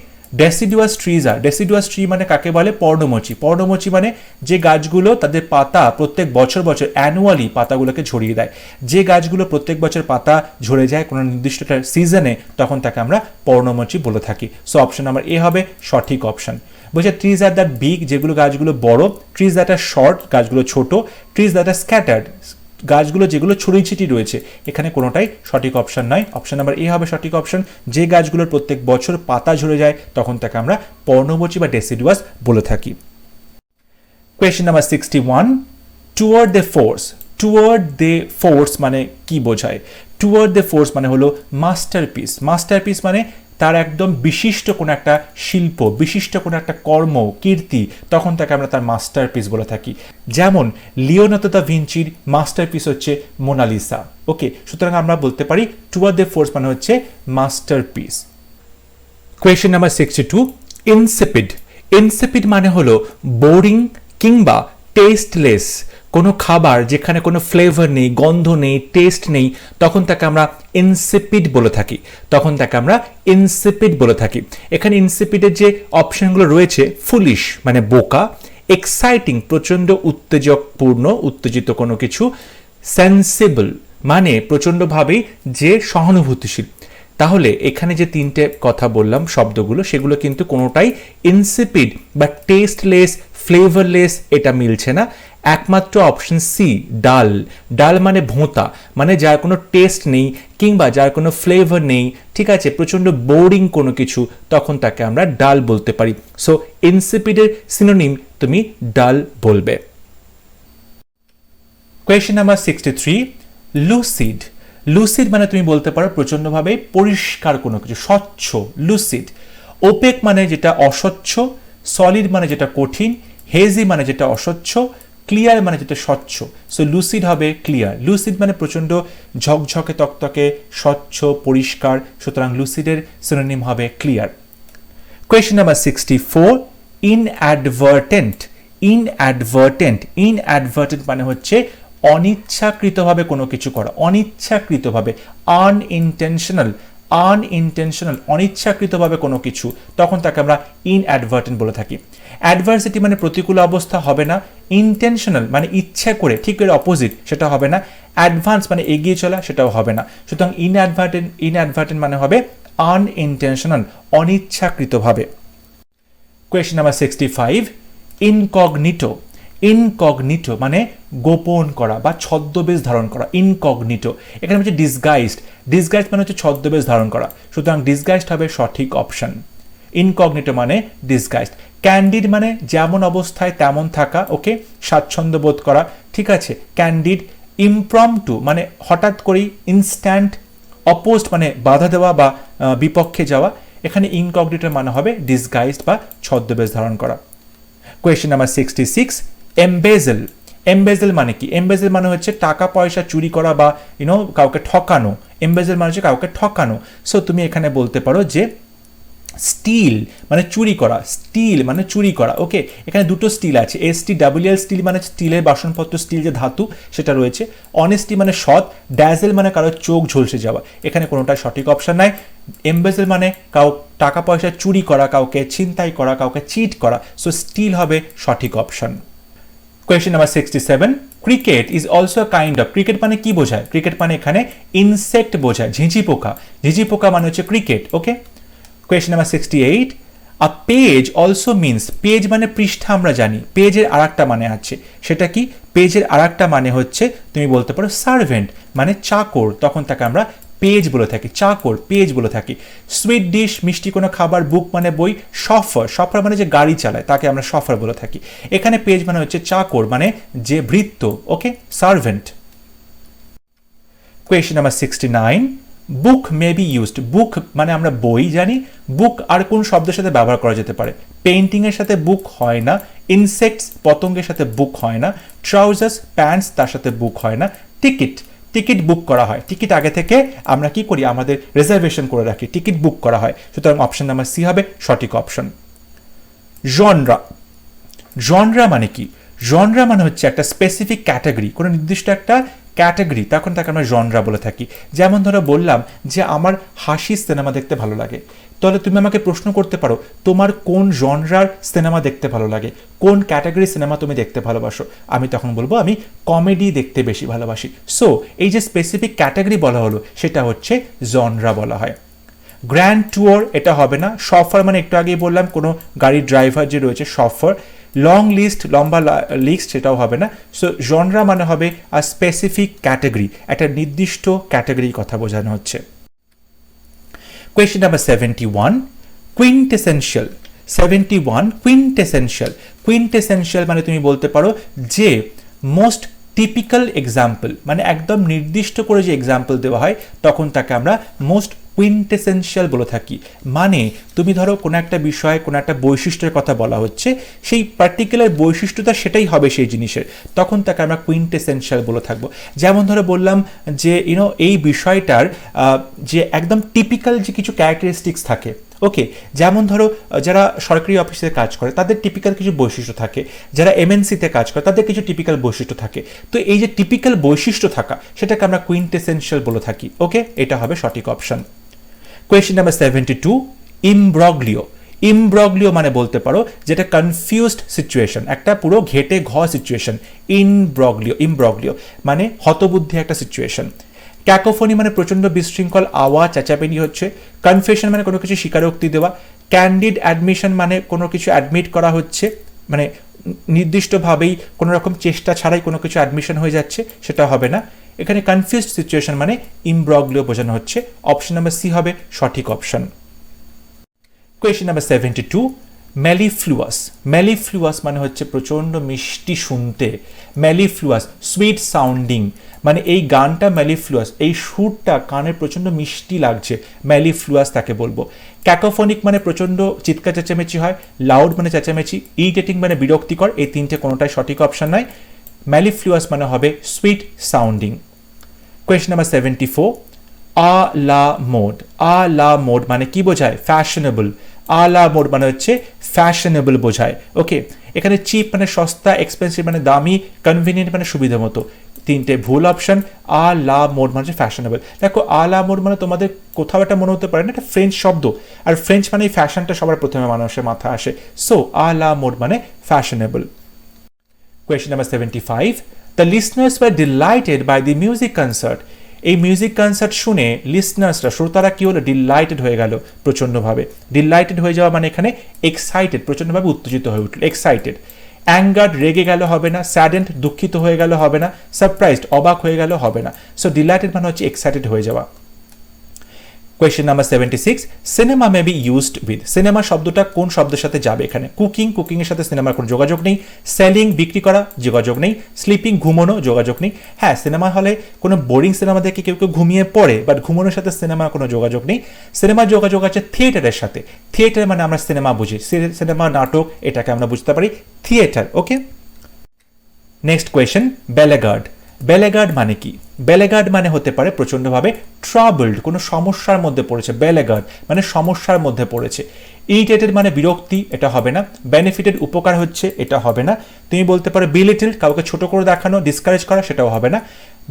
deciduous trees are, deciduous tree মানে কাকে বলে? পর্ণমোচী। পর্ণমোচী মানে যে গাছগুলো তাদের পাতা প্রত্যেক বছর অ্যানুয়ালি পাতাগুলোকে ঝরিয়ে দেয়। যে গাছগুলো প্রত্যেক বছর পাতা ঝরে যায় কোনো নির্দিষ্ট সিজনে, তখন তাকে আমরা পর্ণমোচী বলে থাকি। সো অপশন নাম্বার এ হবে সঠিক অপশন। বলছে ট্রিজ আর দ্যাট বিগ, যেগুলো গাছগুলো বড়, ট্রিজ দ্যাট আর শর্ট, গাছগুলো ছোট, ট্রিজ দ্যাট আর স্ক্যাটার্ড, গাছগুলো যেগুলো ছড়িয়ে ছিটিয়ে রয়েছে। এখানে কোনোটাই সঠিক অপশন নয়। অপশন নাম্বার এ হবে সঠিক অপশন। যে গাছগুলোর প্রত্যেক বছর পাতা ঝরে যায় তখন তাকে আমরা পর্ণমোচী বা ডেসিডুয়াস বলে থাকি। Question number 61, toward the force. Toward the force মানে কি বোঝায়? টুয়ার্ড দ্য ফোর্স মানে হলো মাস্টারপিস। মাস্টারপিস মানে তার একদম বিশিষ্ট কোনো একটা শিল্প, বিশিষ্ট কোনো একটা কর্ম, কীর্তি, তখন তাকে আমরা তার মাস্টারপিস বলে থাকি। যেমন লিওনার্দো দা ভিঞ্চির মাস্টারপিস হচ্ছে মোনালিসা। ওকে, সুতরাং আমরা বলতে পারি টুয়ার্ড দ্য ফোর্স মানে হচ্ছে masterpiece. Question number 62, insipid. Insipid মানে হলো বোরিং কিংবা টেস্টলেস। কোনো খাবার যেখানে কোনো ফ্লেভার নেই, গন্ধ নেই, টেস্ট নেই, তখন তাকে আমরা ইনসিপিড বলে থাকি। এখানে ইনসিপিডের যে অপশনগুলো রয়েছে, ফুলিশ মানে বোকা, এক্সাইটিং প্রচণ্ড উত্তেজকপূর্ণ, উত্তেজিত কোনো কিছু, সেন্সিবল মানে প্রচণ্ডভাবেই যে সহানুভূতিশীল। তাহলে এখানে যে তিনটে কথা বললাম শব্দগুলো, সেগুলো কিন্তু কোনোটাই ইনসিপিড বা টেস্টলেস, ফ্লেভারলেস এটা মিলছে না। একমাত্র অপশন সি, ডাল। ডাল মানে ভোঁতা, মানে যার কোনো টেস্ট নেই কিংবা যার কোনো ফ্লেভার নেই, ঠিক আছে, প্রচণ্ড বোরিং কোনো কিছু, তখন তাকে আমরা ডাল বলতে পারি। সো ইনসিপিডের সিনোনিম তুমি ডাল বলবে। Question number 63, lucid. লুসিড মানে তুমি বলতে পারো প্রচণ্ডভাবে পরিষ্কার কোনো কিছু, স্বচ্ছ, লুসিড। ওপেক মানে যেটা অস্বচ্ছ, সলিড মানে যেটা কঠিন, হেজি মানে যেটা অস্বচ্ছ, ক্লিয়ার মানে যেটা স্বচ্ছ। সো লুসিড হবে ক্লিয়ার। লুসিড মানে প্রচণ্ড ঝকঝকে তকতকে, স্বচ্ছ, পরিষ্কার, সুতরাং লুসিডের সিনোনিম হবে clear. Question number 64, inadvertent. Inadvertent মানে হচ্ছে অনিচ্ছাকৃতভাবে কোনো কিছু করা, অনিচ্ছাকৃতভাবে, আনইনটেনশনাল, অনিচ্ছাকৃতভাবে কোনো কিছু, তখন তাকে আমরা ইনঅ্যাডভার্টেন্ট বলে থাকি। অ্যাডভার্সিটি মানে প্রতিকূল অবস্থা হবে না, ইন্টেনশনাল মানে ইচ্ছা করে, ঠিক এর অপোজিট, সেটা হবে না। অ্যাডভান্স মানে এগিয়ে চলা, সেটাও হবে না। সুতরাং ইনঅ্যাডভার্টেন্ট মানে হবে আনইনটেনশনাল, অনিচ্ছাকৃতভাবে। Question number 65, incognito. ইনকগনিটো মানে গোপন করা বা ছদ্মবেশ ধারণ করা, ইনকগনিটো। এখানে হচ্ছে ডিসগাইজড। ডিসগাইজড মানে হচ্ছে ছদ্মবেশ ধারণ করা, সুতরাং ডিসগাইজড হবে সঠিক অপশন। ইনকগনিটো মানে ডিসগাইজড। ক্যান্ডিড মানে যেমন অবস্থায় তেমন থাকা, ওকে, স্বাচ্ছন্দ্য বোধ করা, ঠিক আছে, ক্যান্ডিড। ইমপ্রম্পটু মানে হঠাৎ করেই, ইনস্ট্যান্ট। অপোজড মানে বাধা দেওয়া বা বিপক্ষে যাওয়া। এখানে ইনকগনিটোর মানে হবে ডিসগাইজড বা ছদ্মবেশ ধারণ করা। Question number 66, এমবেজেল। এমবেজেল মানে কি? এমবেজেল মানে হচ্ছে টাকা পয়সা চুরি করা বা কাউকে ঠকানো। এমবেজেল মানে হচ্ছে কাউকে ঠকানো। সো তুমি এখানে বলতে পারো যে স্টিল মানে চুরি করা, স্টিল মানে চুরি করা। ওকে, এখানে দুটো স্টিল আছে, STEEL। স্টিল মানে স্টিলের বাসনপত্র, স্টিল যে ধাতু সেটা রয়েছে। অনেস্টি মানে সৎ, ড্যাজেল মানে কারোর চোখ ঝলসে যাওয়া। এখানে কোনোটা সঠিক অপশন নাই। এমবেজেল মানে টাকা পয়সা চুরি করা, কাউকে ছিনতাই করা, কাউকে চিট করা। সো স্টিল হবে সঠিক option. Question number 67, cricket is also kind of. Cricket মানে কি বোঝায়? ক্রিকেট মানে এখানে ইনসেক্ট বোঝায়, ঝিঁঝি পোকা। ঝিঁঝি পোকা মানে হচ্ছে ক্রিকেট। ওকে, কোয়েশ্চেন নাম্বার 68, আ পেজ অলসো মিনস। পেজ মানে পৃষ্ঠা, আমরা জানি। পেজের আরেকটা মানে আছে, সেটা কি? পেজের আরেকটা মানে হচ্ছে তুমি বলতে পারো সার্ভেন্ট মানে চাকর, তখন তাকে আমরা পেজ বলে থাকি, চাকর পেজ বলে থাকি। সুইট ডিশ মিষ্টি কোনো খাবার, বুক মানে বই, শফার শফার মানে যে গাড়ি চালায় তাকে আমরা শফার বলে থাকি। এখানে পেজ মানে হচ্ছে চাকর মানে যে ভৃত্য, okay, servant. Question number 69, book may be used, book মানে আমরা বই জানি, বুক আর কোন শব্দের সাথে ব্যবহার করা যেতে পারে? পেইন্টিং এর সাথে বুক হয় না, ইনসেক্টস পতঙ্গের সাথে বুক হয় না, ট্রাউজার্স প্যান্টস তার সাথে বুক হয় না, টিকিট টিকিট বুক করা হয়, টিকিট আগে থেকে আমরা কি করি আমাদের রিজার্ভেশন করে রাখি, টিকিট বুক করা হয়, সুতরাং অপশন নাম্বার সি হবে সঠিক অপশন। জনরা, জনরা মানে কি? জনরা মানে হচ্ছে একটা স্পেসিফিক ক্যাটাগরি, কোনো নির্দিষ্ট একটা ক্যাটাগরি, তখন তাকে আমরা জনরা বলে থাকি। যেমন ধরো বললাম যে আমার হাসির সিনেমা দেখতে ভালো লাগে, তাহলে তুমি আমাকে প্রশ্ন করতে পারো তোমার কোন জনরার সিনেমা দেখতে ভালো লাগে, কোন ক্যাটাগরির সিনেমা তুমি দেখতে ভালোবাসো? আমি তখন বলবো আমি কমেডি দেখতে বেশি ভালোবাসি। সো এই যে স্পেসিফিক ক্যাটাগরি বলা হলো সেটা হচ্ছে জনরা বলা হয়। গ্র্যান্ড ট্যুর এটা হবে না। শফার মানে একটু আগেই বললাম কোনো গাড়ির ড্রাইভার যে রয়েছে শফার। লং লিস্ট লম্বা লিস্ট সেটাও হবে না। সো জনরা মানে হবে আ স্পেসিফিক ক্যাটাগরি, একটা নির্দিষ্ট ক্যাটাগরির কথা বোঝানো হচ্ছে। Question number 71, কুইন্টেসেনশিয়াল। 71 কুইন্টেসেনশিয়াল। কুইন্টেসেনশিয়াল মানে তুমি বলতে পারো যে মোস্ট টিপিক্যাল এক্সাম্পল, মানে একদম নির্দিষ্ট করে যে এক্সাম্পল দেওয়া হয় তখন তাকে আমরা মোস্ট কুইন্টেসেনশিয়াল বলে থাকি। মানে তুমি ধরো কোনো একটা বিষয় কোনো একটা বৈশিষ্ট্যের কথা বলা হচ্ছে, সেই পার্টিকুলার বৈশিষ্ট্যটা সেটাই হবে সেই জিনিসের, তখন তাকে আমরা কুইন্টেসেনশিয়াল বলে থাকবো। যেমন ধরো বললাম যে এই বিষয়টার যে একদম টিপিক্যাল যে কিছু ক্যারেক্টারিস্টিক্স থাকে, ওকে, যেমন ধরো যারা সরকারি অফিসে কাজ করে তাদের টিপিক্যাল কিছু বৈশিষ্ট্য থাকে, যারা এমএনসিতে কাজ করে তাদের কিছু টিপিক্যাল বৈশিষ্ট্য থাকে। তো এই যে টিপিক্যাল বৈশিষ্ট্য থাকা সেটাকে আমরা কুইন্টেসেনশিয়াল বলে থাকি। ওকে, এটা হবে সঠিক অপশন। Question number 72, ইমব্রগলিও। ইমব্রগলিও মানে বলতে পারো যেটা কনফিউজড সিচুয়েশন, একটা পুরো ঘেটে ঘ সিচুয়েশন। ইমব্রগলিও, ইমব্রগলিও মানে হতবুদ্ধি একটা সিচুয়েশন। ক্যাকোফোনি মানে প্রচণ্ড বিশৃঙ্খল আওয়াজ, চেঁচামেচি হচ্ছে। কনফেশন মানে কোনো কিছু স্বীকারোক্তি দেওয়া। ক্যান্ডিড অ্যাডমিশন মানে কোনো কিছু অ্যাডমিট করা হচ্ছে, মানে নির্দিষ্টভাবেই কোনো রকম চেষ্টা ছাড়াই কোনো কিছু অ্যাডমিশন হয়ে যাচ্ছে, সেটা হবে না। এখানে কনফিউজড সিচুয়েশন মানে ইমব্রগলিও বোঝানো হচ্ছে। অপশন নাম্বার সি হবে সঠিক অপশন। Question number 72, মেলিফ্লুয়াস। মেলিফ্লুয়াস মানে হচ্ছে প্রচণ্ড মিষ্টি শুনতে। মেলিফ্লুয়াস সুইট সাউন্ডিং, মানে এই গানটা মেলিফ্লুয়াস, এই সুরটা কানে প্রচণ্ড মিষ্টি লাগছে, মেলিফ্লুয়াস তাকে বলবো। ক্যাকোফোনিক মানে প্রচণ্ড চিৎকার চেঁচামেচি হয়। লাউড মানে চেঁচামেচি। ইরিটেটিং মানে বিরক্তিকর। এই তিনটে কোনোটাই সঠিক অপশন নয়। মেলিফ্লুয়াস মানে হবে সুইট সাউন্ডিং। কোয়েশ্চেন নাম্বার 74, আ লা মোড। আ লা মোড মানে কি বোঝায়? ফ্যাশনেবল। আ লা মোড মানে হচ্ছে ফ্যাশনেবল বোঝায়। ওকে, এখানে চিপ মানে সস্তা, এক্সপেন্সিভ মানে দামি, কনভিনিয়েন্ট মানে সুবিধা মতো। তিনটে ভুল অপশন। আ লা মোড মানে হচ্ছে ফ্যাশনেবল। দেখো আ লা মোড মানে তোমাদের কোথাও একটা মনে হতে পারে না, একটা ফ্রেঞ্চ শব্দ, আর ফ্রেঞ্চ মানে ফ্যাশনটা সবার প্রথমে মানুষের মাথা আসে। সো আ লা মোড মানে fashionable. Question number 75, the listeners were delighted by the music concert. এই মিউজিক কনসার্ট শুনে লিসনার্সরা, শ্রোতারা কি হলো? ডিলাইটেড হয়ে গেল প্রচণ্ডভাবে। ডিলাইটেড হয়ে যাওয়া মানে এখানে এক্সাইটেড, প্রচণ্ডভাবে উত্তেজিত হয়ে উঠল, এক্সাইটেড। অ্যাঙ্গার্ড রেগে গেল হবে না, স্যাডেন্ড দুঃখিত হয়ে গেল হবে না, সারপ্রাইজড অবাক হয়ে গেল হবে না। সো ডিলাইটেড মানে হচ্ছে এক্সাইটেড হয়ে যাওয়া। Question number 76, cinema May be used with. Cinema শব্দটা কোন শব্দের সাথে যাবে এখানে? কুকিং, কুকিংয়ের সাথে সিনেমার কোনো যোগাযোগ নেই। সেলিং, বিক্রি করা, যোগাযোগ নেই। স্লিপিং, ঘুমানো, যোগাযোগ নেই। হ্যাঁ, সিনেমা হলে কোনো বোরিং সিনেমা দেখে কেউ কেউ ঘুমিয়ে পড়ে, বাট ঘুমানোর সাথে সিনেমার কোনো যোগাযোগ নেই। সিনেমার যোগাযোগ আছে থিয়েটারের সাথে। থিয়েটার মানে আমরা সিনেমা বুঝি, সিনেমা নাটক, এটাকে আমরা বুঝতে পারি থিয়েটার। ওকে, নেক্সট কোয়েশ্চেন, বেলেগার্ড। বেলেগার্ড মানে কি? বেলেগার্ড মানে হতে পারে প্রচণ্ডভাবে ট্রাবলড, কোনো সমস্যার মধ্যে পড়েছে। বেলেগার্ড মানে সমস্যার মধ্যে পড়েছে। ইরিটেটেড মানে বিরক্তি, এটা হবে না। বেনিফিটেড উপকার হচ্ছে, এটা হবে না। তুমি বলতে পারো বিলিটল, কাউকে ছোট করে দেখানো, ডিসকারেজ করা, সেটাও হবে না।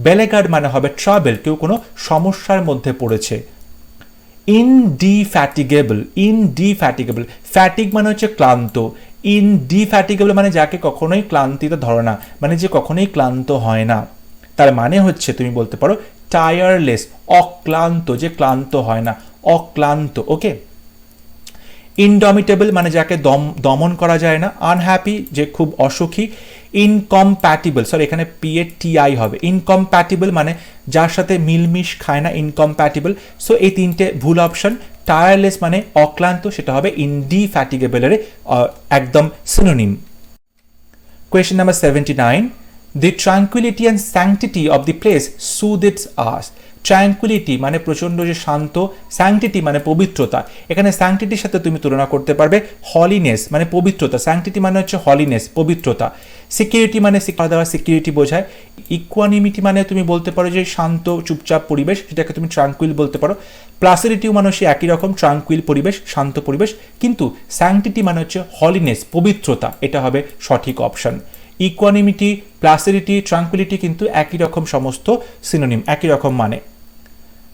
বেলেগার্ড মানে হবে ট্রাবল, কেউ কোনো সমস্যার মধ্যে পড়েছে। ইনডিফ্যাটিগেবল, ইনডিফ্যাটিগেবল, ফ্যাটিগ মানে হচ্ছে ক্লান্ত। ইনডিফ্যাটিগেবল মানে যাকে কখনোই ক্লান্তিতে ধরে না, মানে যে কখনোই ক্লান্ত হয় না। তার মানে হচ্ছে তুমি বলতে পারো টায়ারলেস, অক্লান্ত, যে ক্লান্ত হয় না, অক্লান্ত। ওকে, ইনডমিটেবল মানে যাকে দমন করা যায় না। আনহ্যাপি, যে খুব অসুখী। ইনকম্প্যাটিবল, সরি এখানে PATI হবে, ইনকম্প্যাটিবল মানে যার সাথে মিলমিশ খায় না, ইনকম্প্যাটিবল। সো এই তিনটে ভুল অপশন। টায়ারলেস মানে অক্লান্ত, সেটা হবে ইনডিফ্যাটিগেবলের একদম synonym. Question number 79. The tranquility and sanctity of the place soothes us. Tranquillity মানে প্রচণ্ড যে শান্ত, স্যাংটিটি মানে পবিত্রতা। এখানে স্যাংটিটির সাথে তুমি তুলনা করতে পারবে হলিনেস মানে পবিত্রতা, স্যাংটিটি মানে হচ্ছে হলিনেস পবিত্রতা। সিকিউরিটি মানে সিকিউরিটি বোঝায়। ইকুয়ানিমিটি মানে তুমি বলতে পারো যে শান্ত চুপচাপ পরিবেশ, সেটাকে তুমি ট্রাঙ্কুইল বলতে পারো। প্লাসিডিটিও মানে হচ্ছে একই রকম, ট্রাঙ্কুইল পরিবেশ, শান্ত পরিবেশ। কিন্তু স্যাংটিটি মানে হচ্ছে হলিনেস পবিত্রতা, এটা হবে সঠিক অপশন। ইকুয়ানিমিটি, প্লাসিডিটি, ট্রাঙ্কুইলিটি কিন্তু একই রকম, সমস্ত সিনোনিম, একই রকম মানে।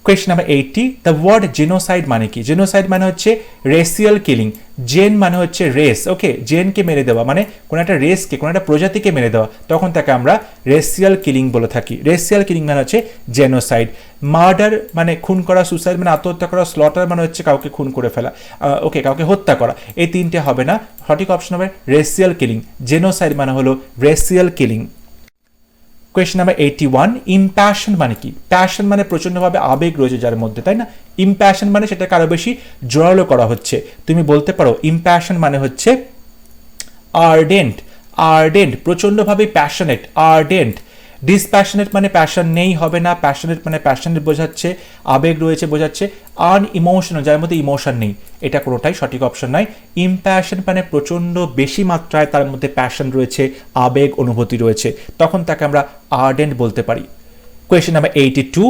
Question number 80. The word genocide মানে কি? জেনোসাইড মানে হচ্ছে রেসিয়াল কিলিং। জেন মানে হচ্ছে রেস, ওকে, জেনকে মেরে দেওয়া মানে কোনো একটা রেসকে, কোনো একটা প্রজাতিকে মেরে দেওয়া, তখন তাকে আমরা রেসিয়াল কিলিং বলে থাকি। রেসিয়াল কিলিং মানে হচ্ছে জেনোসাইড। মার্ডার মানে খুন করা, সুসাইড মানে আত্মহত্যা করা, স্লটার মানে হচ্ছে কাউকে খুন করে ফেলা, ওকে, কাউকে হত্যা করা। এই তিনটে হবে না, সঠিক অপশন হবে রেসিয়াল কিলিং। জেনোসাইড মানে হলো রেসিয়াল কিলিং। Question number 81. ইম্প্যাশন মানে কি? প্যাশন মানে প্রচণ্ডভাবে আবেগ রয়েছে যার মধ্যে, তাই না? ইম্প্যাশন মানে সেটাকে আরো বেশি জোরালো করা হচ্ছে। তুমি বলতে পারো ইম্প্যাশন মানে হচ্ছে আর্ডেন্ট, আর্ডেন্ট প্রচণ্ডভাবে প্যাশনেট, আর্ডেন্ট। ডিসপ্যাশনেট মানে প্যাশন নেই, হবে না। প্যাশনেট মানে প্যাশনেট বোঝাচ্ছে, আবেগ রয়েছে বোঝাচ্ছে। আনইমোশনাল যার মধ্যে ইমোশন নেই, এটা কোনোটাই সঠিক অপশন নয়। ইম্প্যাশন মানে প্রচণ্ড বেশি মাত্রায় তার মধ্যে প্যাশন রয়েছে, আবেগ অনুভূতি রয়েছে, তখন তাকে আমরা আর্ডেন্ট বলতে পারি। Question number 82.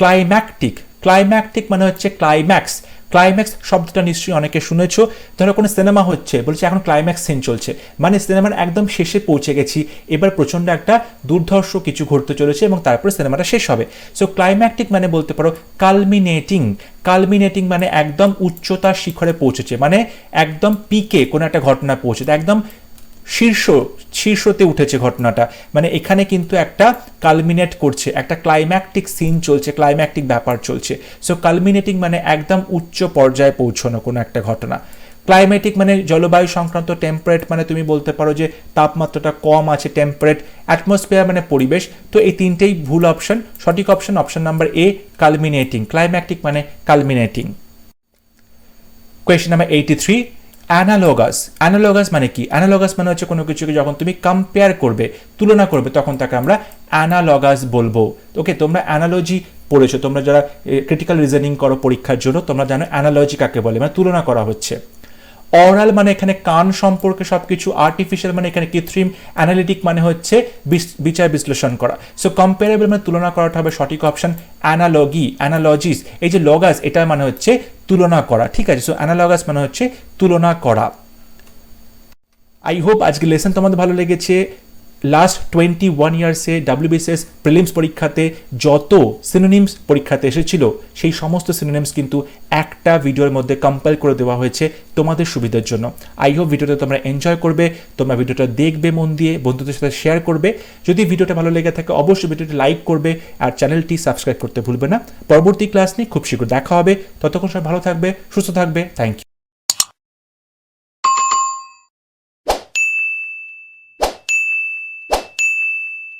ক্লাইম্যাকটিক। ক্লাইম্যাকটিক মানে হচ্ছে ক্লাইম্যাক্স। ক্লাইম্যাক্স শব্দটা নিশ্চয়ই অনেকে শুনেছো। ধরো কোনো সিনেমা হচ্ছে, বলছে এখন ক্লাইম্যাক্স সিন চলছে, মানে সিনেমার একদম শেষে পৌঁছে গেছি, এবার প্রচণ্ড একটা দুর্ধর্ষ কিছু ঘটতে চলেছে এবং তারপরে সিনেমাটা শেষ হবে। সো ক্লাইম্যাকটিক মানে বলতে পারো কালমিনেটিং। কালমিনেটিং মানে একদম উচ্চতার শিখরে পৌঁছেছে, মানে একদম পিকে কোনো একটা ঘটনা পৌঁছেছে, একদম শীর্ষতে উঠেছে ঘটনাটা, মানে এখানে কিন্তু একটা কালমিনেট করছে, একটা ক্লাইম্যাকটিক সিন চলছে, ক্লাইম্যাকটিক ব্যাপার চলছে। সো কালমিনেটিং মানে একদম উচ্চ পর্যায়ে পৌঁছানো কোনো একটা ঘটনা। ক্লাইমেটিক মানে জলবায়ু সংক্রান্ত। টেম্পারেট মানে তুমি বলতে পারো যে তাপমাত্রাটা কম আছে, টেম্পারেট। অ্যাটমসফিয়ার মানে পরিবেশ। তো এই তিনটেই ভুল অপশন। সঠিক option option number A, culminating. Climactic মানে culminating. Question number 83. Analogous. Analogous মানে কি? অ্যানালগাস মানে হচ্ছে কোনো কিছুকে যখন তুমি কম্পেয়ার করবে, তুলনা করবে, তখন তাকে আমরা অ্যানালগাস বলবো। ওকে, তোমরা অ্যানালজি পড়েছো, তোমরা যারা ক্রিটিক্যাল রিজনিং করো পরীক্ষার জন্য, তোমরা জানো অ্যানালজি কাকে বলে, মানে তুলনা করা হচ্ছে। অরাল মানে এখানে কান সম্পর্কে সবকিছু। আর্টিফিশিয়াল মানে এখানে কৃত্রিম। অ্যানালিটিক মানে হচ্ছে বিচার বিশ্লেষণ করা। সো কম্পারেবল মানে তুলনা করাটা হবে সঠিক অপশন। অ্যানালগি, অ্যানালজিস, এই যে লগাস, এটা মানে হচ্ছে তুলনা করা, ঠিক আছে? সো অ্যানালগাস মানে হচ্ছে তুলনা করা। আই হোপ আজকে লেসন তোমাদের ভালো লেগেছে। লাস্ট 21 ইয়ার্সে WBCS প্রিলিমস পরীক্ষাতে যত সিনোনিমস পরীক্ষাতে এসেছিল, সেই সমস্ত সিনোনিমস কিন্তু একটা ভিডিওর মধ্যে কম্পাইল করে দেওয়া হয়েছে তোমাদের সুবিধার জন্য। আই হোপ ভিডিওটা তোমরা এনজয় করবে, তোমরা ভিডিওটা দেখবে মন দিয়ে, বন্ধুদের সাথে শেয়ার করবে। যদি ভিডিওটা ভালো লেগে থাকে অবশ্যই ভিডিওটি লাইক করবে আর চ্যানেলটি সাবস্ক্রাইব করতে ভুলবে না। পরবর্তী ক্লাস নিয়ে খুব শীঘ্র দেখা হবে। ততক্ষণ সবাই ভালো থাকবে, সুস্থ থাকবে। Thank you.